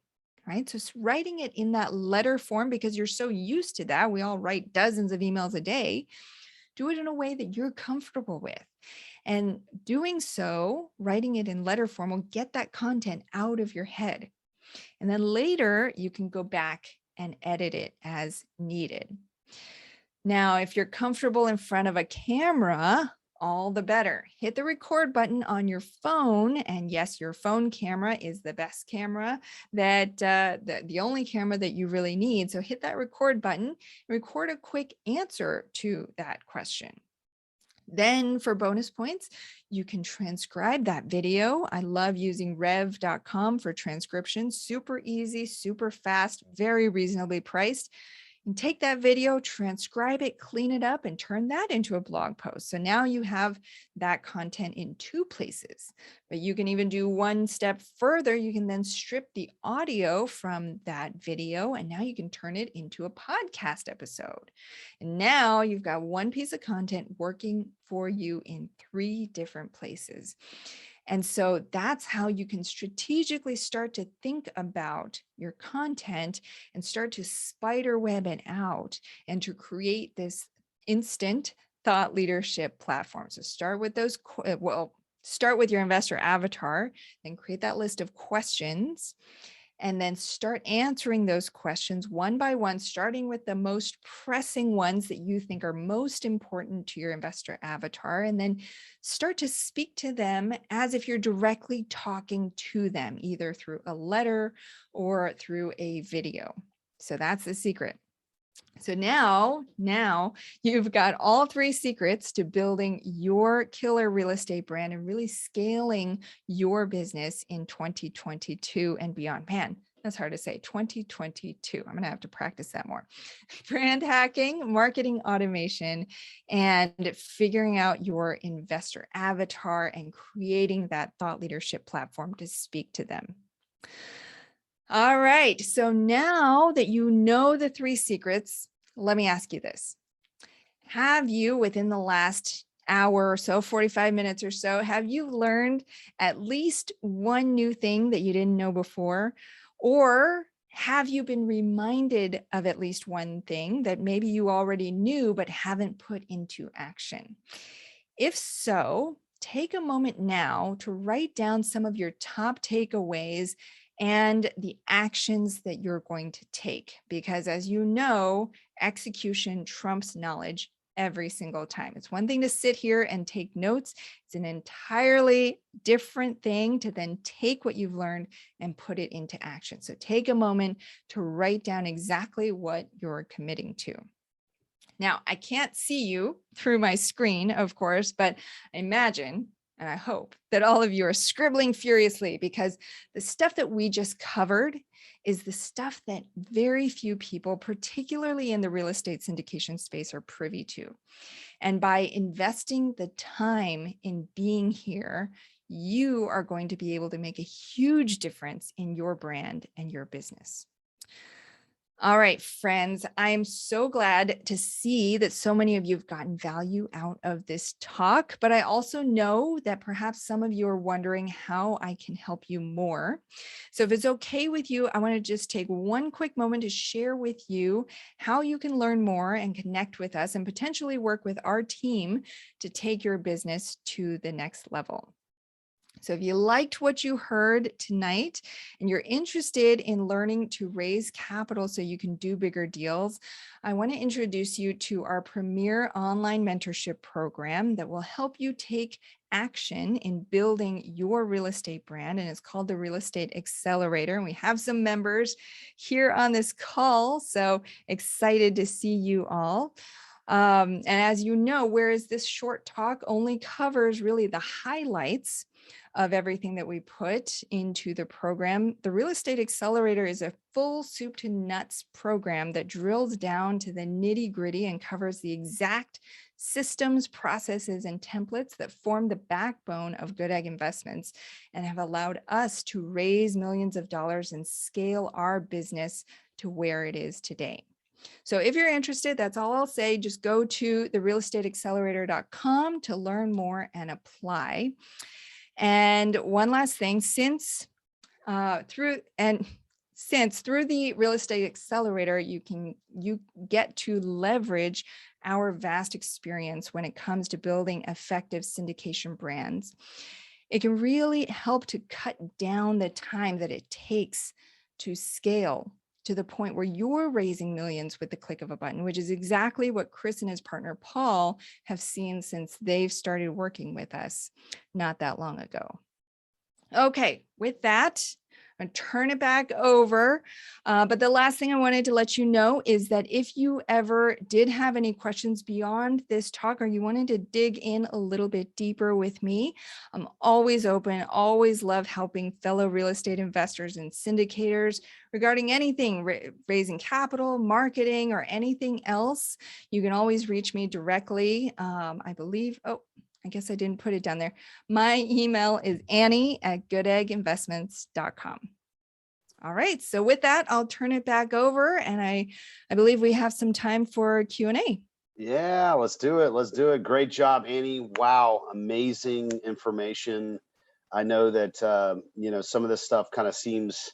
right? So writing it in that letter form, because you're so used to that, we all write dozens of emails a day, do it in a way that you're comfortable with. And doing so, writing it in letter form will get that content out of your head. And then later you can go back and edit it as needed. Now, if you're comfortable in front of a camera, all the better. Hit the record button on your phone. And yes, your phone camera is the best camera, that the only camera that you really need. So hit that record button, record a quick answer to that question. Then for bonus points, you can transcribe that video. I love using rev.com for transcription. Super easy, super fast, very reasonably priced. And take that video, transcribe it, clean it up, and turn that into a blog post. So now you have that content in two places. But you can even do one step further. You can then strip the audio from that video, and now you can turn it into a podcast episode. And now you've got one piece of content working for you in 3 different places. And so that's how you can strategically start to think about your content and start to spider web it out and to create this instant thought leadership platform. So start with those, start with your investor avatar, then create that list of questions, and then start answering those questions one by one, starting with the most pressing ones that you think are most important to your investor avatar, and then start to speak to them as if you're directly talking to them, either through a letter or through a video. So that's the secret. So now you've got all 3 secrets to building your killer real estate brand and really scaling your business in 2022 and beyond. Man, that's hard to say, 2022. I'm going to have to practice that more. Brand hacking, marketing automation, and figuring out your investor avatar and creating that thought leadership platform to speak to them. All right. So now that you know the 3 secrets, let me ask you this. Have you, within the last hour or so, 45 minutes or so, have you learned at least one new thing that you didn't know before? Or have you been reminded of at least one thing that maybe you already knew but haven't put into action? If so, take a moment now to write down some of your top takeaways and the actions that you're going to take, because as you know, execution trumps knowledge every single time. It's one thing to sit here and take notes. It's an entirely different thing to then take what you've learned and put it into action. So take a moment to write down exactly what you're committing to. Now, I can't see you through my screen, of course, but I imagine and I hope that all of you are scribbling furiously, because the stuff that we just covered is the stuff that very few people, particularly in the real estate syndication space, are privy to. And by investing the time in being here, you are going to be able to make a huge difference in your brand and your business. All right, friends, I am so glad to see that so many of you have gotten value out of this talk, but I also know that perhaps some of you are wondering how I can help you more. So if it's okay with you, I want to just take one quick moment to share with you how you can learn more and connect with us and potentially work with our team to take your business to the next level. So if you liked what you heard tonight and you're interested in learning to raise capital so you can do bigger deals, I want to introduce you to our premier online mentorship program that will help you take action in building your real estate brand. And it's called the Real Estate Accelerator. And we have some members here on this call. So excited to see you all. And as you know, whereas this short talk only covers really the highlights of everything that we put into the program, the Real Estate Accelerator is a full soup to nuts program that drills down to the nitty gritty and covers the exact systems, processes, and templates that form the backbone of Goodegg Investments and have allowed us to raise millions of dollars and scale our business to where it is today. So if you're interested, that's all I'll say. Just go to therealestateaccelerator.com to learn more and apply. And one last thing, since through the Real Estate Accelerator, you get to leverage our vast experience when it comes to building effective syndication brands. It can really help to cut down the time that it takes to scale to the point where you're raising millions with the click of a button, which is exactly what Chris and his partner Paul have seen since they've started working with us not that long ago. Okay, with that, I'm gonna turn it back over. But the last thing I wanted to let you know is that if you ever did have any questions beyond this talk, or you wanted to dig in a little bit deeper with me, I'm always open, always love helping fellow real estate investors and syndicators regarding anything, raising capital, marketing, or anything else. You can always reach me directly. I believe, I guess I didn't put it down there. My email is annie@goodegginvestments.com. All right, so with that, I'll turn it back over, and I believe we have some time for Q&A. Yeah, let's do it. Let's do it. Great job, Annie. Wow, amazing information. I know that some of this stuff kind of seems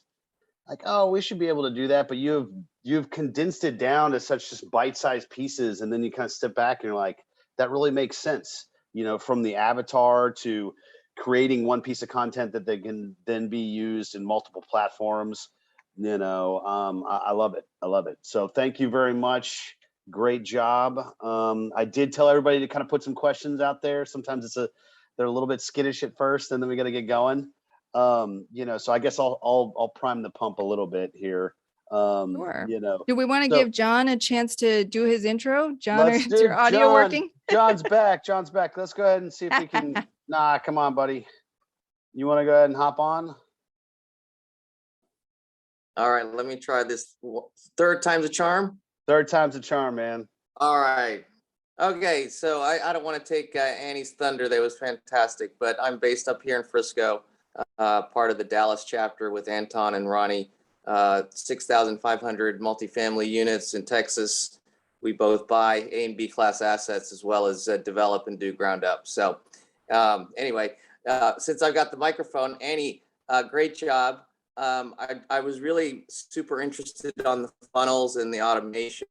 like, oh, we should be able to do that, but you've condensed it down to such just bite-sized pieces, and then you kind of step back and you're like, that really makes sense. From the avatar to creating one piece of content that they can then be used in multiple platforms. I love it. I love it. So thank you very much. Great job. I did tell everybody to kind of put some questions out there. Sometimes they're a little bit skittish at first, and then we got to get going. So I guess I'll prime the pump a little bit here. Sure. Do we want to give John a chance to do his intro? John, is your audio John, working? John's back. John's back. Let's go ahead and see if we can. Nah, come on, buddy. You want to go ahead and hop on? All right, let me try this. Third time's a charm? Third time's a charm, man. All right. Okay, so I don't want to take Annie's thunder. That was fantastic, but I'm based up here in Frisco, part of the Dallas chapter with Anton and Ronnie. 6,500 multifamily units in Texas. We both buy A and B class assets as well as develop and do ground up. So anyway, since I've got the microphone, Annie, great job. I was really super interested on the funnels and the automation.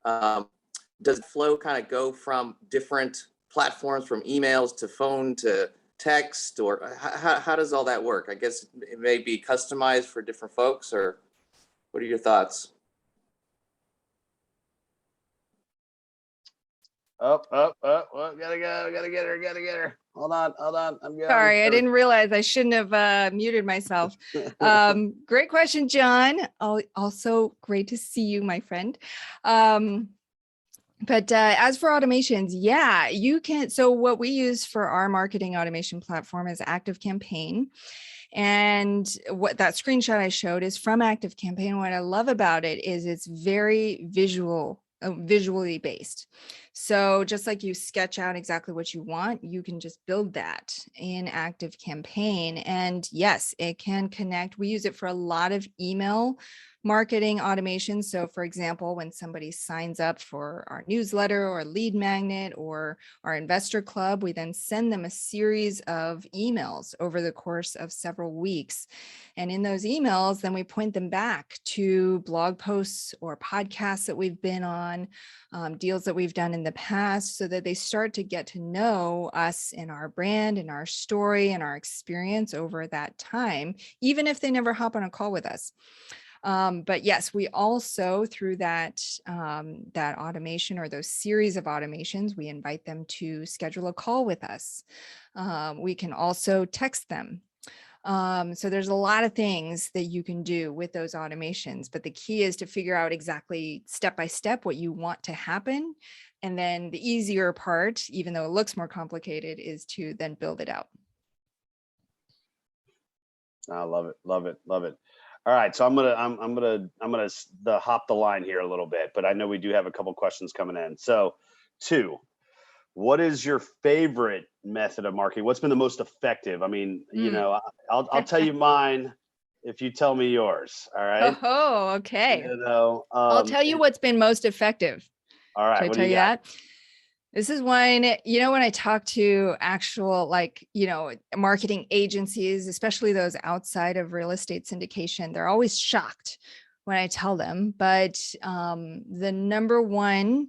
Does flow kind of go from different platforms, from emails to phone to text, or how does all that work? I guess it may be customized for different folks, or what are your thoughts? Gotta get her. Hold on. I'm going. Sorry, I didn't realize I shouldn't have muted myself. Great question, John. Also great to see you, my friend. But as for automations, yeah, you can. So what we use for our marketing automation platform is ActiveCampaign. And what that screenshot I showed is from ActiveCampaign. What I love about it is it's very visually based. So just like you sketch out exactly what you want, you can just build that in ActiveCampaign. And yes, it can connect. We use it for a lot of email marketing automation. So for example, when somebody signs up for our newsletter or lead magnet or our investor club, we then send them a series of emails over the course of several weeks. And in those emails, then we point them back to blog posts or podcasts that we've been on, deals that we've done in the past, so that they start to get to know us and our brand and our story and our experience over that time, even if they never hop on a call with us. But yes, we also, through that automation or those series of automations, we invite them to schedule a call with us. We can also text them. So there's a lot of things that you can do with those automations, but the key is to figure out exactly step by step what you want to happen. And then the easier part, even though it looks more complicated, is to then build it out. I love it, love it, love it. All right, so I'm gonna hop the line here a little bit, but I know we do have a couple questions coming in. So, 2, what is your favorite method of marketing? What's been the most effective? I mean, you know, I'll tell you mine if you tell me yours. All right. Oh, okay. You know, I'll tell you what's been most effective. All right. Should I What tell do you got? that? This is when, when I talk to actual, marketing agencies, especially those outside of real estate syndication, they're always shocked when I tell them. But the number one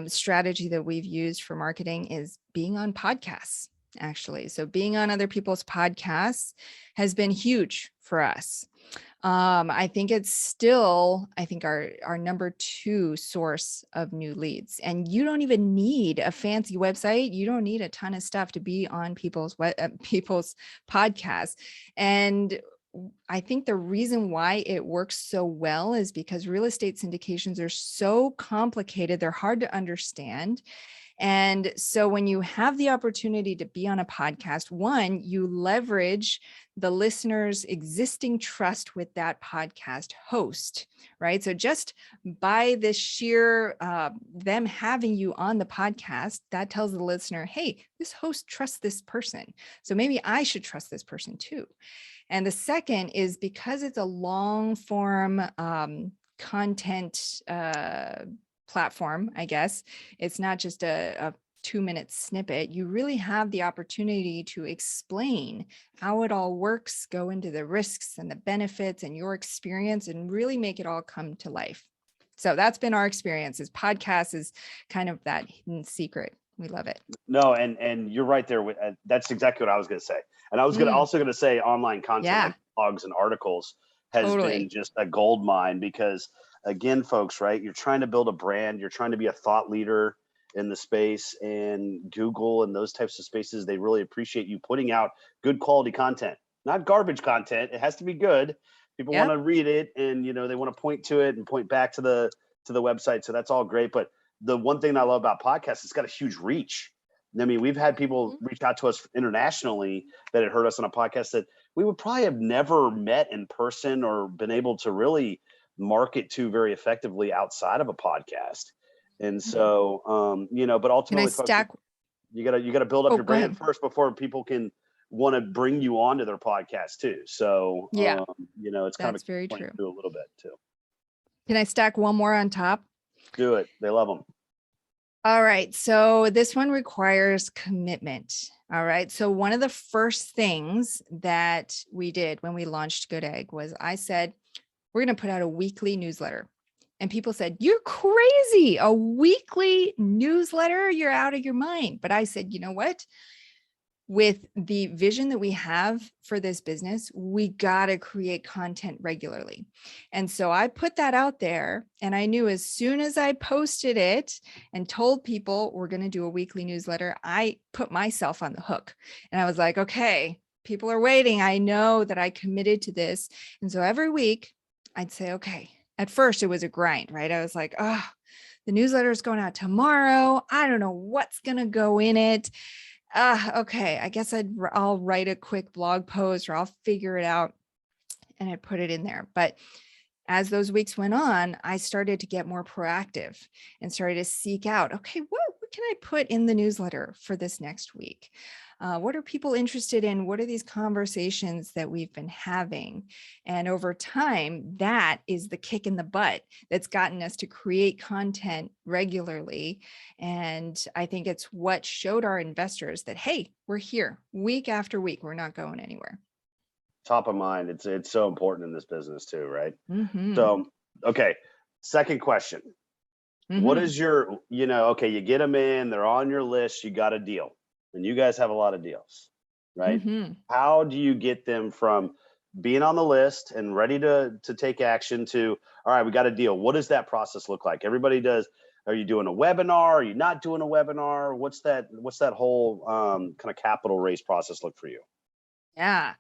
strategy that we've used for marketing is being on podcasts, actually. So being on other people's podcasts has been huge for us. I think it's still, our number 2 source of new leads. And you don't even need a fancy website. You don't need a ton of stuff to be on people's podcasts. And I think the reason why it works so well is because real estate syndications are so complicated. They're hard to understand. And so when you have the opportunity to be on a podcast, one, you leverage the listener's existing trust with that podcast host, right? So just by the sheer them having you on the podcast, that tells the listener, hey, this host trusts this person. So maybe I should trust this person too. And the second is because it's a long form content platform, I guess. It's not just a 2-minute snippet. You really have the opportunity to explain how it all works, go into the risks and the benefits and your experience, and really make it all come to life. So that's been our experience. Is podcasts is kind of that hidden secret. We love it. No, and you're right there. That's exactly what I was going to say. And I was also going to say online content like blogs and articles has been just a gold mine because, again, folks, right? You're trying to build a brand. You're trying to be a thought leader in the space, and Google and those types of spaces, they really appreciate you putting out good quality content, not garbage content. It has to be good. People want to read it, and they want to point to it and point back to the website. So that's all great. But the one thing I love about podcasts, it's got a huge reach. I mean, we've had people reach out to us internationally that had heard us on a podcast that we would probably have never met in person or been able to really market to very effectively outside of a podcast. And so, but ultimately, folks, you gotta build up your brand first before people can want to bring you onto their podcast too. So, it's kind of very true. A little bit too. Can I stack one more on top? Do it. They love them. All right. So this one requires commitment. All right. So one of the first things that we did when we launched Goodegg was I said, we're going to put out a weekly newsletter. And people said, you're crazy. A weekly newsletter? You're out of your mind. But I said, you know what? With the vision that we have for this business, we got to create content regularly. And so I put that out there, and I knew as soon as I posted it and told people we're going to do a weekly newsletter, I put myself on the hook. And I was like, okay, people are waiting. I know that I committed to this. And so every week I'd say, okay, at first it was a grind, right? I was like, oh, the newsletter is going out tomorrow. I don't know what's going to go in it. Okay, I guess I'll write a quick blog post or I'll figure it out, and I put it in there. But as those weeks went on, I started to get more proactive and started to seek out, okay, what can I put in the newsletter for this next week? What are people interested in? What are these conversations that we've been having? And over time, that is the kick in the butt that's gotten us to create content regularly. And I think it's what showed our investors that, hey, we're here week after week. We're not going anywhere. Top of mind. It's so important in this business too, right? Mm-hmm. So, okay. Second question. What is your, okay, you get them in, they're on your list, you got a deal, and you guys have a lot of deals, right? Mm-hmm. How do you get them from being on the list and ready to take action to, all right, we got a deal? What does that process look like? Everybody does. Are you doing a webinar? Are you not doing a webinar? What's that whole kind of capital raise process look for you? Yeah.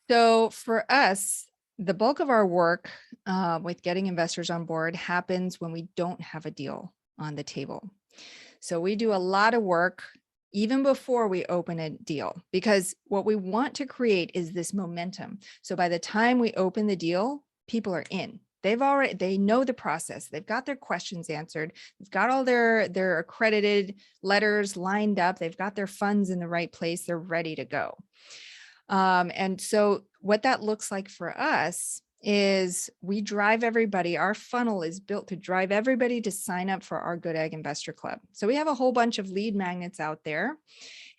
So for us, the bulk of our work with getting investors on board happens when we don't have a deal on the table. So we do a lot of work even before we open a deal, because what we want to create is this momentum. So by the time we open the deal, people are in. They know the process. They've got their questions answered. They've got all their accredited letters lined up. They've got their funds in the right place. They're ready to go. And so what that looks like for us is we drive everybody. Our funnel is built to drive everybody to sign up for our Goodegg Investor Club. So we have a whole bunch of lead magnets out there.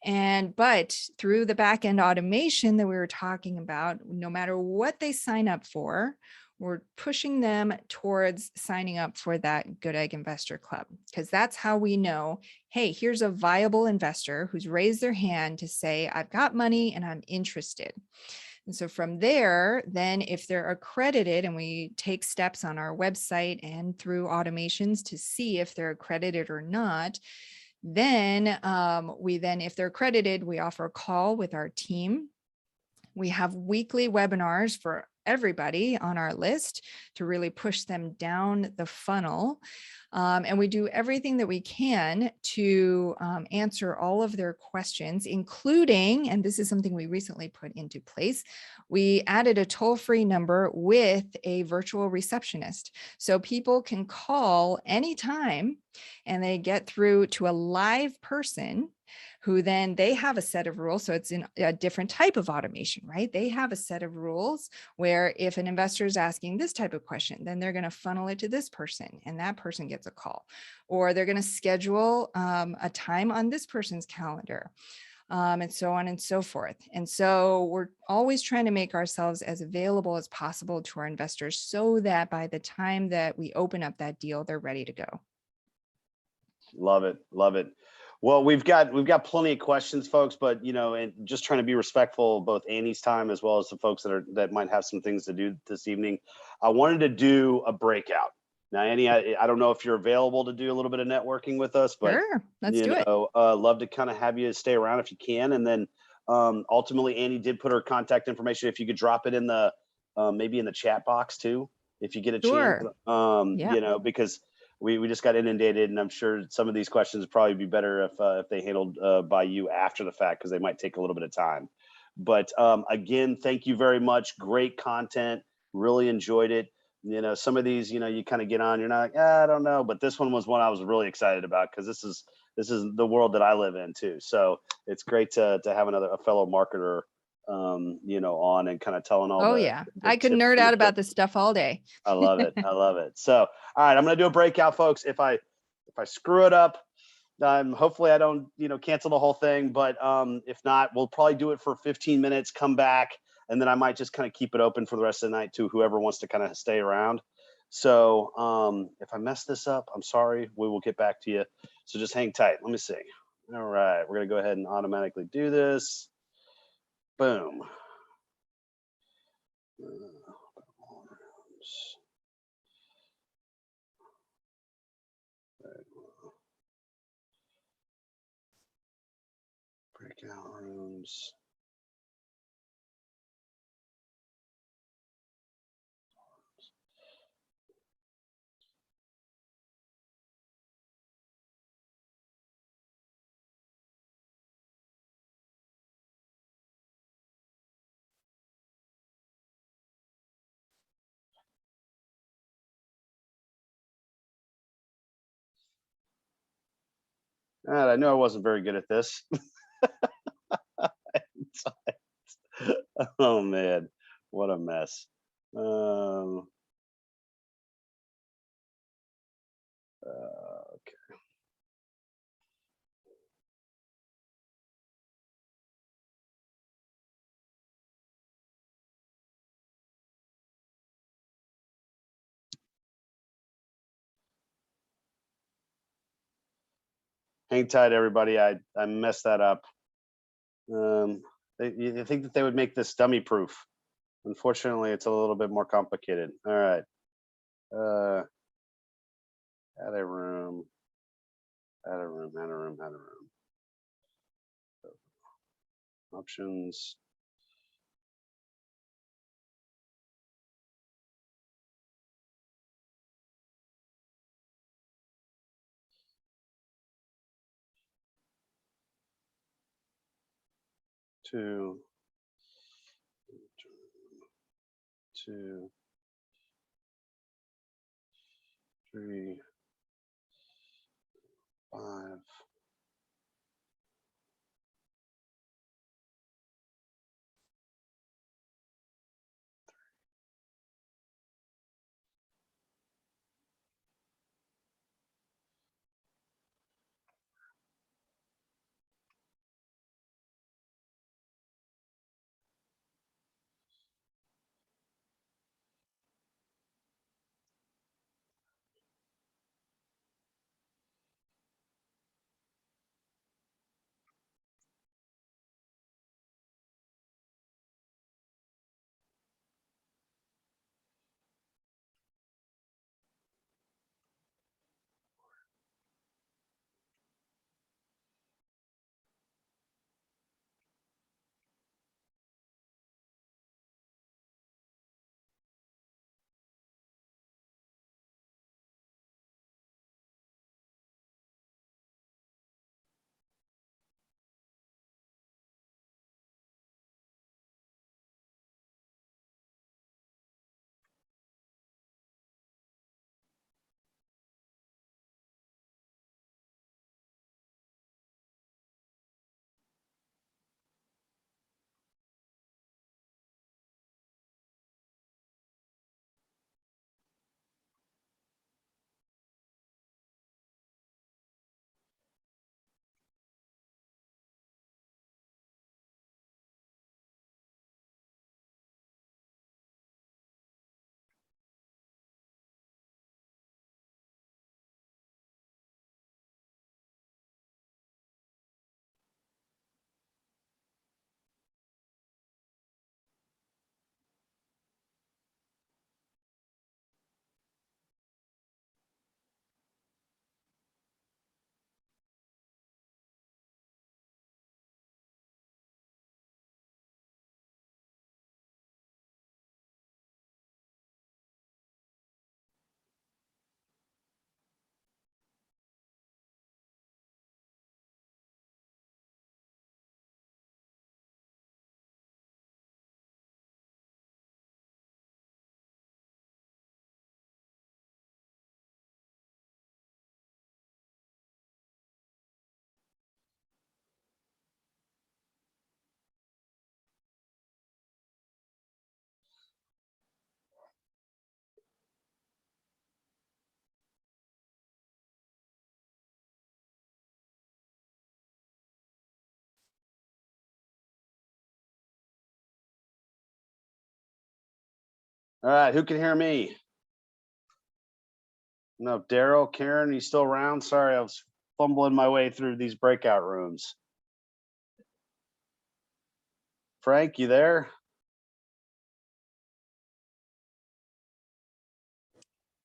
But through the back end automation that we were talking about, no matter what they sign up for, we're pushing them towards signing up for that Goodegg Investor Club, because that's how we know, hey, here's a viable investor who's raised their hand to say, I've got money and I'm interested. And so from there, then if they're accredited, and we take steps on our website and through automations to see if they're accredited or not, then if they're accredited, we offer a call with our team. We have weekly webinars for everybody on our list to really push them down the funnel. And we do everything that we can to answer all of their questions, including, and this is something we recently put into place, we added a toll-free number with a virtual receptionist. So people can call anytime and they get through to a live person who then they have a set of rules. So it's in a different type of automation, right? They have a set of rules where if an investor is asking this type of question, then they're going to funnel it to this person and that person gets a call, or they're going to schedule a time on this person's calendar. And so on and so forth. And so we're always trying to make ourselves as available as possible to our investors so that by the time that we open up that deal, they're ready to go. Love it. Love it. Well, we've got plenty of questions, folks, but and just trying to be respectful of both Annie's time as well as the folks that might have some things to do this evening. I wanted to do a breakout. Now, Annie, I don't know if you're available to do a little bit of networking with us, but sure, let's do it. Love to kind of have you stay around if you can. And then ultimately, Annie did put her contact information. If you could drop it in the maybe in the chat box too, if you get a chance. Yeah. Because we just got inundated, and I'm sure some of these questions would probably be better if they handled by you after the fact, because they might take a little bit of time. But again, thank you very much. Great content. Really enjoyed it. Some of these, you kind of get on, you're not like, I don't know, but this one was one I was really excited about, because this is the world that I live in too. So it's great to have a fellow marketer on and kind of telling all the I could nerd out about this stuff all day. I love it. I love it. So, all right, I'm going to do a breakout, folks. If I screw it up, hopefully I don't, cancel the whole thing, but if not, we'll probably do it for 15 minutes, come back, and then I might just kind of keep it open for the rest of the night to whoever wants to kind of stay around. So if I mess this up, I'm sorry. We will get back to you. So just hang tight. Let me see. All right, we're going to go ahead and automatically do this. Boom. Breakout rooms. I knew I wasn't very good at this. Oh man, what a mess. Okay. Hang tight, everybody. I messed that up. You think that they would make this dummy proof? Unfortunately, it's a little bit more complicated. All right. Add a room. Add a room. Add a room. Add a room. Options. Two. 2, 3, 5. All right, who can hear me? No, Daryl, Karen, you still around? Sorry, I was fumbling my way through these breakout rooms. Frank, you there?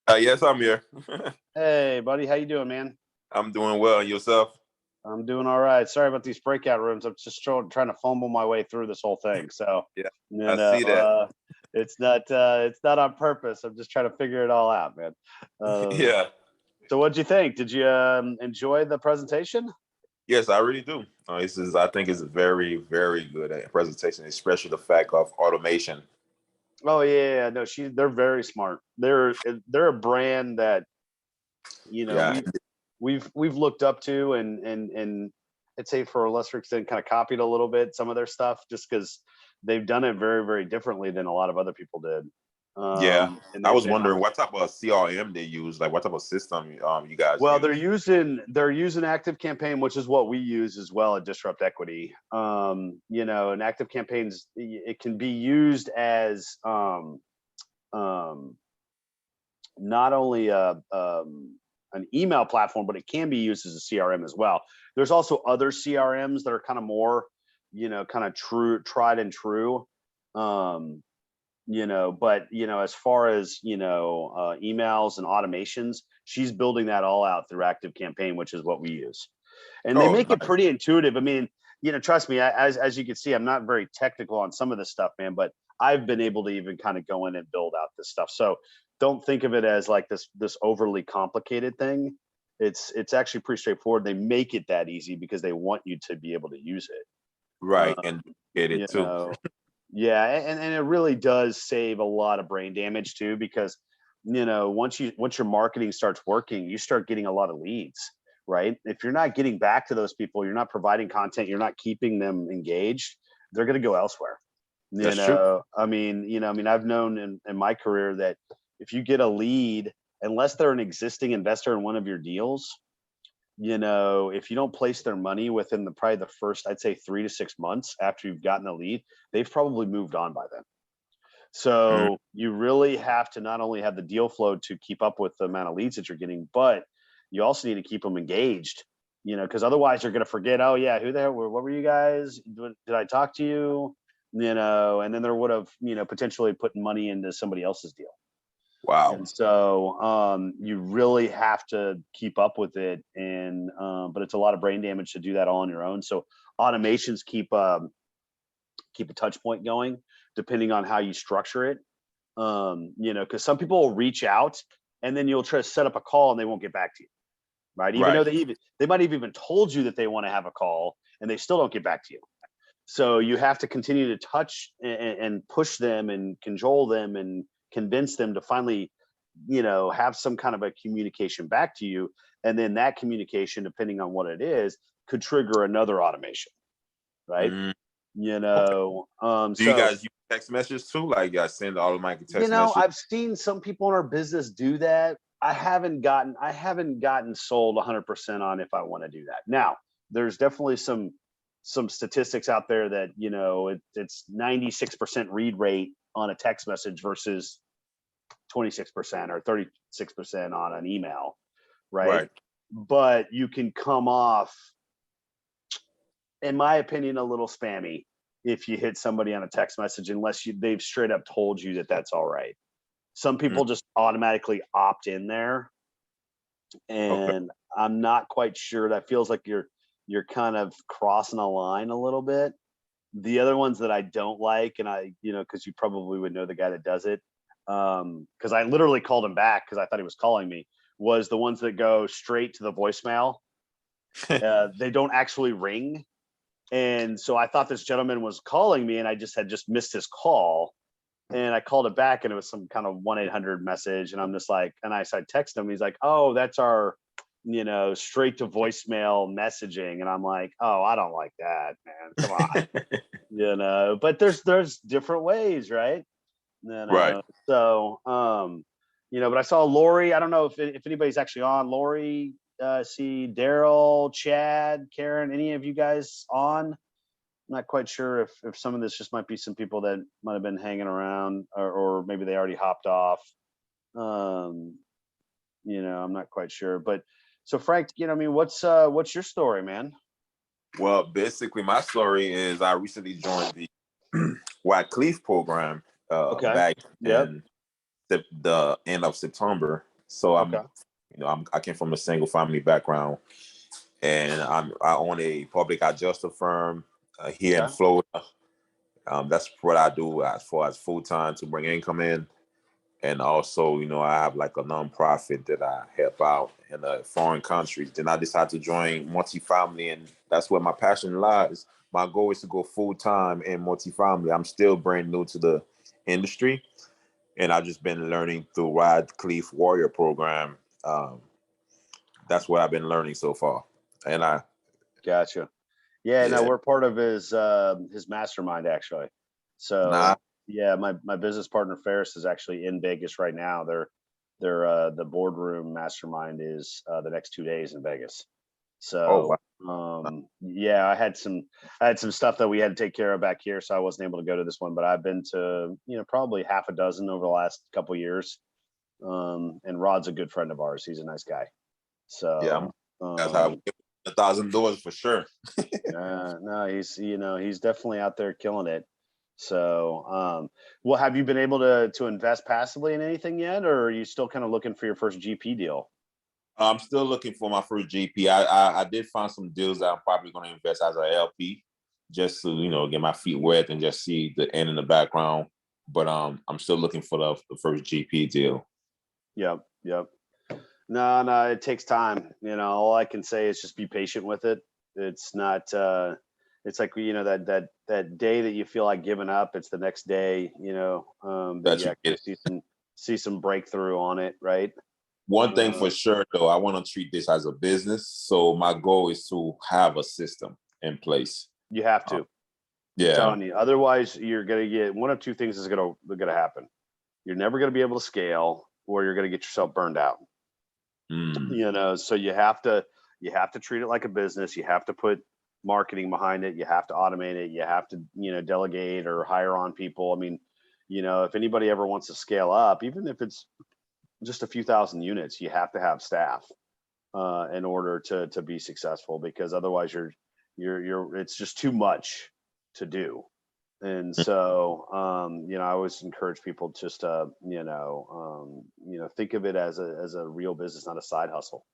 Yes, I'm here. Hey, buddy, how you doing, man? I'm doing well. And yourself? I'm doing all right. Sorry about these breakout rooms. I'm just trying to fumble my way through this whole thing. So, Yeah, you I know, see that. it's not on purpose. I'm just trying to figure it all out, man. Yeah. So, what'd you think? Did you enjoy the presentation? Yes, I really do. I think it's a very, very good presentation, especially the fact of automation. Oh yeah, no, they're very smart. They're a brand that, you know, Yeah. we've looked up to and I'd say for a lesser extent kind of copied a little bit some of their stuff just because they've done it very, very differently than a lot of other people did. Yeah, And I they've was been wondering what type of CRM they use, like what type of system you guys well, use. they're using Active Campaign, which is what we use as well at Disrupt Equity. You know, and Active Campaigns, it can be used as not only an email platform, but it can be used as a CRM as well. There's also other CRMs that are kind of more, you know, kind of tried and true. You know, but you know, as far as you know, emails and automations, she's building that all out through Active Campaign, which is what we use, and they Oh, make it nice. pretty intuitive. I mean, you know, trust me, as you can see, I'm not very technical on some of this stuff, man, but I've been able to even kind of go in and build out this stuff. So don't think of it as like this overly complicated thing. It's actually pretty straightforward. They make it that easy because they want you to be able to use it. Right, and get You it too. know, yeah, and it really does save a lot of brain damage too, because you know, once your marketing starts working, you start getting a lot of leads, right? If you're not getting back to those people, you're not providing content, you're not keeping them engaged, they're going to go elsewhere. You That's true. know, I mean, I've known in my career that if you get a lead, unless they're an existing investor in one of your deals, you know, if you don't place their money within probably the first, I'd say 3 to 6 months after you've gotten a lead, they've probably moved on by then. So you really have to not only have the deal flow to keep up with the amount of leads that you're getting, but you also need to keep them engaged, you know, because otherwise you're going to forget, oh yeah, who the hell, what were you guys? Did I talk to you? You know, and then there would have, you know, potentially put money into somebody else's deal. Wow. And so you really have to keep up with it. And but it's a lot of brain damage to do that all on your own. So automations keep a touch point going, depending on how you structure it. You know, because some people will reach out and then you'll try to set up a call and they won't get back to you. Right. Even though they might have even told you that they want to have a call and they still don't get back to you. So you have to continue to touch and push them and cajole them and convince them to finally, you know, have some kind of a communication back to you. And then that communication, depending on what it is, could trigger another automation. Right. You know, Do you guys use text messages too? Like you guys send automatic text you know, messages? I've seen some people in our business do that. I haven't gotten sold 100% on if I want to do that. Now, there's definitely some statistics out there that, you know, it's 96% read rate on a text message versus 26% or 36% on an email, right? But you can come off, in my opinion, a little spammy if you hit somebody on a text message, unless they've straight up told you that that's all right. Some people just automatically opt in there, and I'm not quite sure. That feels like you're kind of crossing a line a little bit. The other ones that I don't like, and I, you know, because you probably would know the guy that does it, because I literally called him back because I thought he was calling me, was the ones that go straight to the voicemail. They don't actually ring. And so I thought this gentleman was calling me and I had missed his call. And I called it back and it was some kind of 1-800 message. And I'm just like, and I text him. He's like, oh, that's our, you know, straight to voicemail messaging. And I'm like, oh, I don't like that, man. Come on. You know, but there's different ways, right? You know? Right. So, you know, but I saw Lori. I don't know if anybody's actually on. Lori, see Daryl, Chad, Karen, any of you guys on? I'm not quite sure if some of this just might be some people that might have been hanging around or maybe they already hopped off. You know, I'm not quite sure. But so Frank, you know, I mean, what's your story, man? Well, basically my story is I recently joined the Wycliffe program back in the end of September. So I came from a single family background, and I own a public adjuster firm here in Florida. That's what I do as far as full time to bring income in, and also, you know, I have like a nonprofit that I help out in foreign countries. Then I decided to join multifamily, and that's where my passion lies. My goal is to go full time in multifamily. I'm still brand new to the industry, and I've just been learning through Wycliffe Warrior program. that's what I've been learning so far. And I gotcha. Yeah, no, we're part of his mastermind actually. So yeah, my business partner Ferris is actually in Vegas right now. They're the boardroom mastermind is the next 2 days in Vegas. So yeah, I had some stuff that we had to take care of back here, so I wasn't able to go to this one. But I've been to probably half a dozen over the last couple of years. And Rod's a good friend of ours. He's a nice guy. So yeah, that's how $1,000 for sure. no, he's definitely out there killing it. So, well, have you been able to invest passively in anything yet, or are you still kind of looking for your first GP deal? I'm still looking for my first GP. I did find some deals that I'm probably going to invest as an LP, just to get my feet wet and just see the end in the background. But I'm still looking for the first GP deal. Yep. No, it takes time. All I can say is just be patient with it. It's not. It's like that day that you feel like giving up. It's the next day. That you see some breakthrough on it, right? One thing for sure, though, I want to treat this as a business. So my goal is to have a system in place. You have to. Yeah. I'm telling you. Otherwise, you're gonna get one of two things is gonna happen. You're never gonna be able to scale, or you're gonna get yourself burned out. So you have to treat it like a business. You have to put marketing behind it. You have to automate it. You have to delegate or hire on people. I mean, if anybody ever wants to scale up, even if it's just a few thousand units, you have to have staff in order to be successful, because otherwise it's just too much to do. And so I always encourage people just think of it as a real business, not a side hustle.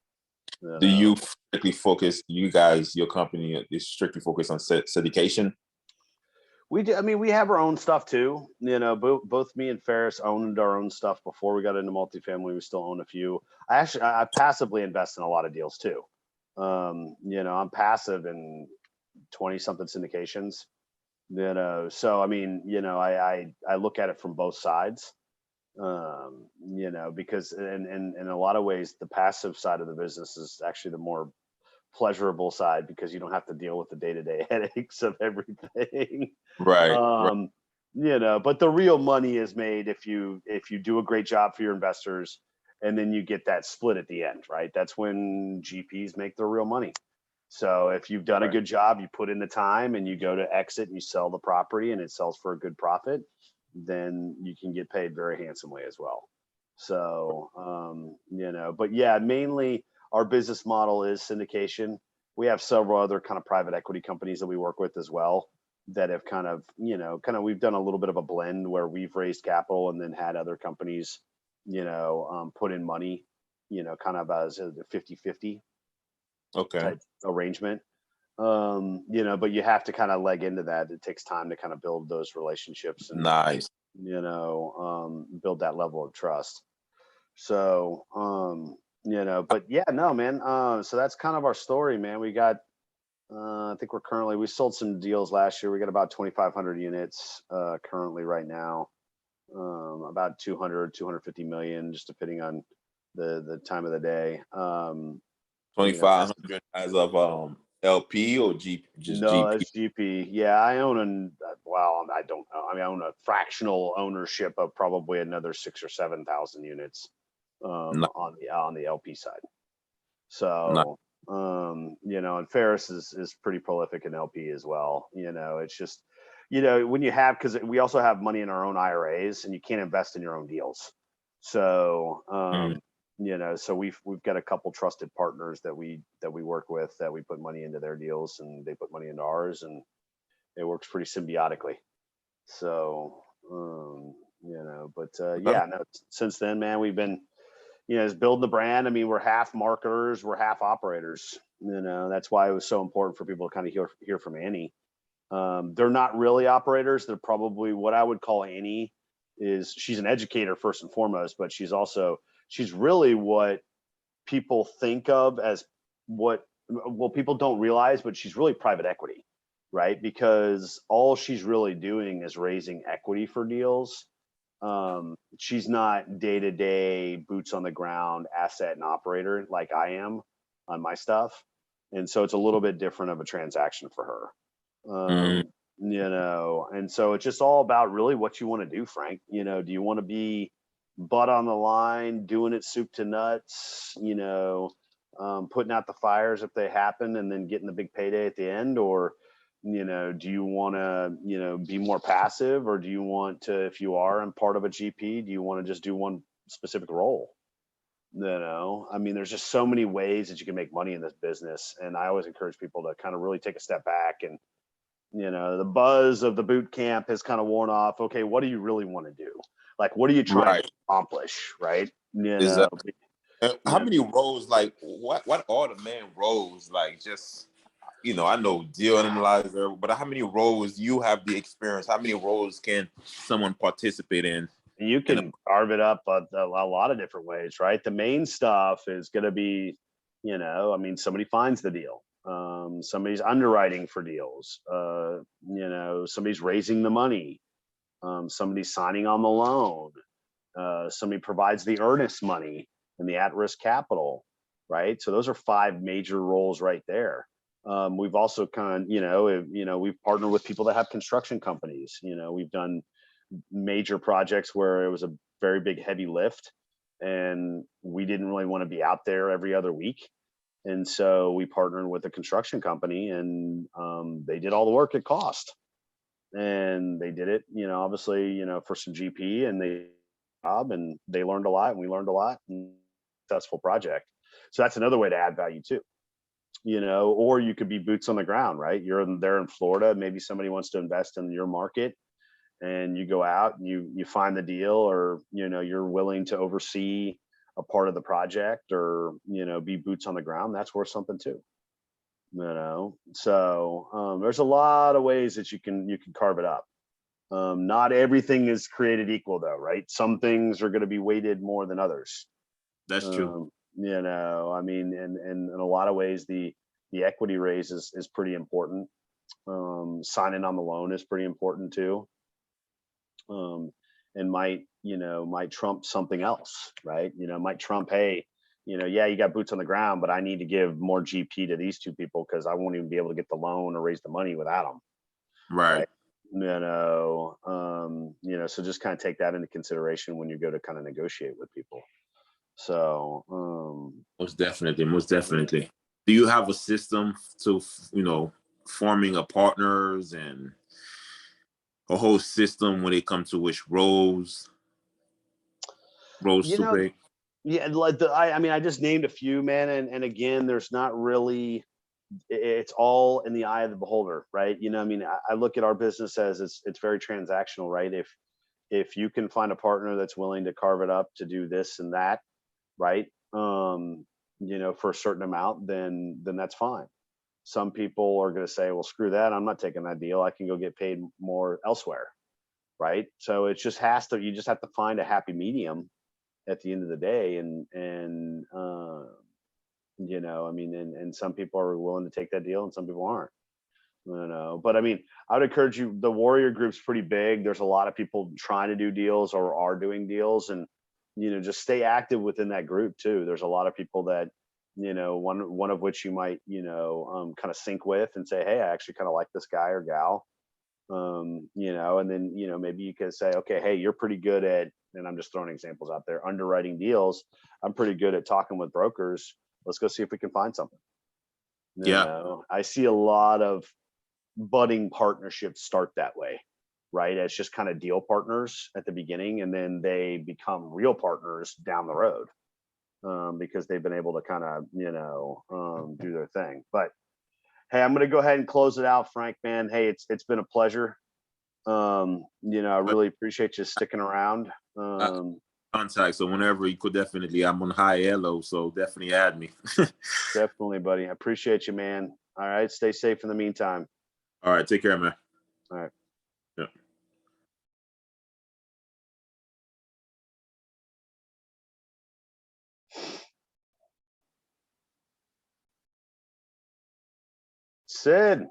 Do you strictly focus, your company is strictly focused on syndication? We do. I mean, we have our own stuff too. Both me and Ferris owned our own stuff before we got into multifamily. We still own a few. I passively invest in a lot of deals too. I'm passive in 20-something syndications. So I mean, I look at it from both sides. Because in a lot of ways, the passive side of the business is actually the more pleasurable side, because you don't have to deal with the day-to-day headaches of everything. Right. But the real money is made if you do a great job for your investors, and then you get that split at the end, right? That's when GPs make their real money. So if you've done a good job, you put in the time, and you go to exit and you sell the property and it sells for a good profit, then you can get paid very handsomely as well. So, but yeah, mainly our business model is syndication. We have several other kind of private equity companies that we work with as well, that have kind of, we've done a little bit of a blend where we've raised capital and then had other companies, put in money, kind of as a 50-50 type arrangement. But you have to kind of leg into that. It takes time to kind of build those relationships and build that level of trust. So, but yeah, no, man. So that's kind of our story, man. We got, I think we sold some deals last year. We got about 2,500 units currently right now, about 250 million, just depending on the time of the day. 2,500 as of LP or GP? No, that's GP. Yeah, I own I don't know. I mean, I own a fractional ownership of probably another 6,000 or 7,000 units on the LP side. So, and Ferris is pretty prolific in LP as well. It's just, when you have, because we also have money in our own IRAs, and you can't invest in your own deals. So, so we've got a couple trusted partners that we work with, that we put money into their deals and they put money into ours, and it works pretty symbiotically. So, since then, man, we've been, just building the brand. I mean, we're half marketers, we're half operators. That's why it was so important for people to kind of hear from Annie. They're not really operators. They're probably what I would call Annie is, she's an educator first and foremost, but she's really what people think of as people don't realize, but she's really private equity, right? Because all she's really doing is raising equity for deals. She's not day-to-day boots on the ground asset and operator like I am. on my stuff. And so it's a little bit different of a transaction for her. You know, and so it's just all about really what you want to do, Frank. You know, do you want to be butt on the line, doing it soup to nuts, you know, putting out the fires if they happen and then getting the big payday at the end? Or, you know, do you want to, you know, be more passive, or do you want to, if you are in part of a GP, do you want to just do one specific role? You know, I mean, there's just so many ways that you can make money in this business. And I always encourage people to kind of really take a step back. And, you know, the buzz of the boot camp has kind of worn off. Okay, what do you really want to do? Like, what are you trying to accomplish? Right. You know, how many roles, like what are the main roles? Like, just, you know, I know deal analyzer, but how many roles you have the experience? How many roles can someone participate in? You can carve it up a lot of different ways, right? The main stuff is going to be, you know, I mean, somebody finds the deal. Somebody's underwriting for deals. You know, somebody's raising the money. Somebody's signing on the loan. Somebody provides the earnest money and the at-risk capital, right? So those are 5 major roles right there. We've also we've partnered with people that have construction companies. You know, we've done major projects where it was a very big heavy lift and we didn't really want to be out there every other week. And so we partnered with a construction company and they did all the work at cost. And they did it, you know, obviously, you know, for some GP, and they learned a lot and we learned a lot, and successful project. So that's another way to add value too, you know. Or you could be boots on the ground, right? You're there in Florida, maybe somebody wants to invest in your market and you go out and you find the deal, or, you know, you're willing to oversee a part of the project, or, you know, be boots on the ground. That's worth something too. You know, so there's a lot of ways that you can carve it up. Not everything is created equal though, right? Some things are going to be weighted more than others. That's true. You know, I mean, and in a lot of ways, the equity raise is pretty important. Signing on the loan is pretty important too. And might trump something else, right? You know, might trump, hey, you know, yeah, you got boots on the ground, but I need to give more GP to these 2 people because I won't even be able to get the loan or raise the money without them. Right. You know, so just kind of take that into consideration when you go to kind of negotiate with people. So most definitely. Do you have a system to, you know, forming a partners and a whole system when it comes to which roles to play? Yeah, like I mean, I just named a few, man, and again, there's not really. It's all in the eye of the beholder, right? You know, I mean, I look at our business as it's very transactional, right? If you can find a partner that's willing to carve it up to do this and that, right? You know, for a certain amount, then that's fine. Some people are going to say, well, screw that, I'm not taking that deal. I can go get paid more elsewhere, right? So you just have to find a happy medium at the end of the day, and you know, I mean, and some people are willing to take that deal and some people aren't, you know. But I mean, I would encourage you, the Warrior Group's pretty big. There's a lot of people trying to do deals or are doing deals, and, you know, just stay active within that group too. There's a lot of people that, you know, one of which you might, you know, kind of sync with and say, hey, I actually kind of like this guy or gal, you know, and then, you know, maybe you could say, okay, hey, you're pretty good at, and I'm just throwing examples out there, underwriting deals. I'm pretty good at talking with brokers. Let's go see if we can find something. You know, I see a lot of budding partnerships start that way, right? It's just kind of deal partners at the beginning, and then they become real partners down the road, because they've been able to kind of, you know, do their thing. But hey, I'm going to go ahead and close it out, Frank, man. Hey, it's been a pleasure. You know, I really appreciate you sticking around. Contact, so whenever you could, definitely, I'm on high elo, so definitely add me. Definitely, buddy. I appreciate you, man. All right, stay safe in the meantime. All right, take care, man. All right. Yeah. Sid.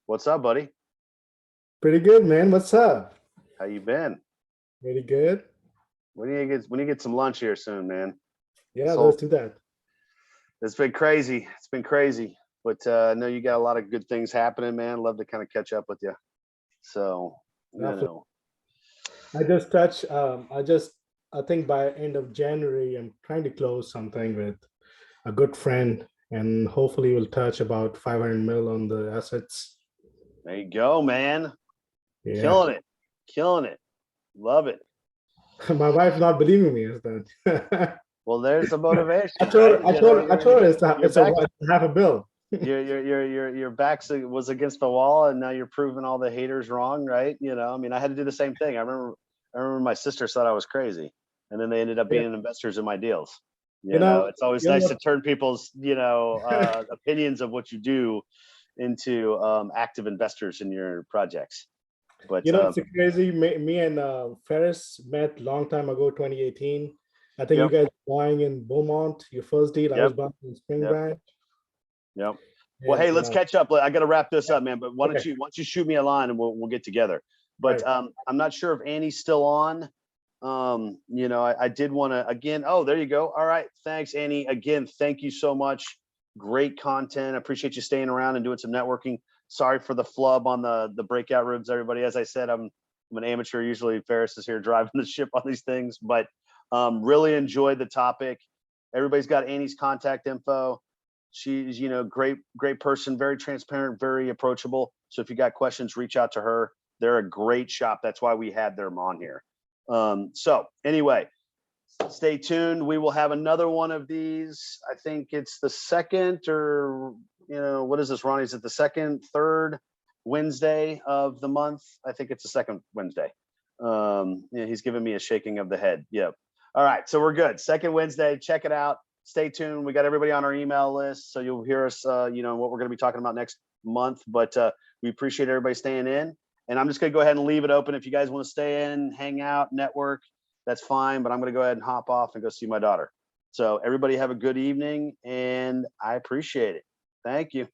What's up, buddy? Pretty good, man. What's up? How you been? Pretty good. When do you get some lunch here soon, man? Yeah, So, let's do that. it's been crazy. It's been crazy. But I know you got a lot of good things happening, man. Love to kind of catch up with you. So, you know. I think by end of January, I'm trying to close something with a good friend, and hopefully we'll touch about 500 mil on the assets. There you go, man. Yeah. Killing it. Love it. My wife's not believing me, is that? Well, there's the motivation. I told her it's half a bill. Your back was against the wall, and now you're proving all the haters wrong, right? You know, I mean, I had to do the same thing. I remember my sisters thought I was crazy, and then they ended up being investors in my deals. You know, it's always nice to turn people's opinions of what you do into active investors in your projects. But it's crazy. Me and Ferris met long time ago, 2018. I think you guys were buying in Beaumont, your first deal. I was buying in Spring Branch. Yep. Well, hey, let's catch up. I got to wrap this up, man. But why don't you shoot me a line and we'll get together. But I'm not sure if Annie's still on. I did want to again. Oh, there you go. All right. Thanks, Annie. Again, thank you so much. Great content. I appreciate you staying around and doing some networking. Sorry for the flub on the breakout rooms, everybody. As I said, I'm an amateur. Usually Ferris is here driving the ship on these things, but really enjoyed the topic. Everybody's got Annie's contact info. She's, great person, very transparent, very approachable. So if you got questions, reach out to her. They're a great shop. That's why we had them on here. So anyway, stay tuned. We will have another one of these. I think it's the second or, what is this, Ronnie? Is it the second, third Wednesday of the month? I think it's the second Wednesday. He's giving me a shaking of the head. Yep. All right. So we're good. Second Wednesday. Check it out. Stay tuned. We got everybody on our email list. So you'll hear us, what we're going to be talking about next month. But we appreciate everybody staying in. And I'm just going to go ahead and leave it open. If you guys want to stay in, hang out, network, that's fine. But I'm going to go ahead and hop off and go see my daughter. So everybody have a good evening, and I appreciate it. Thank you.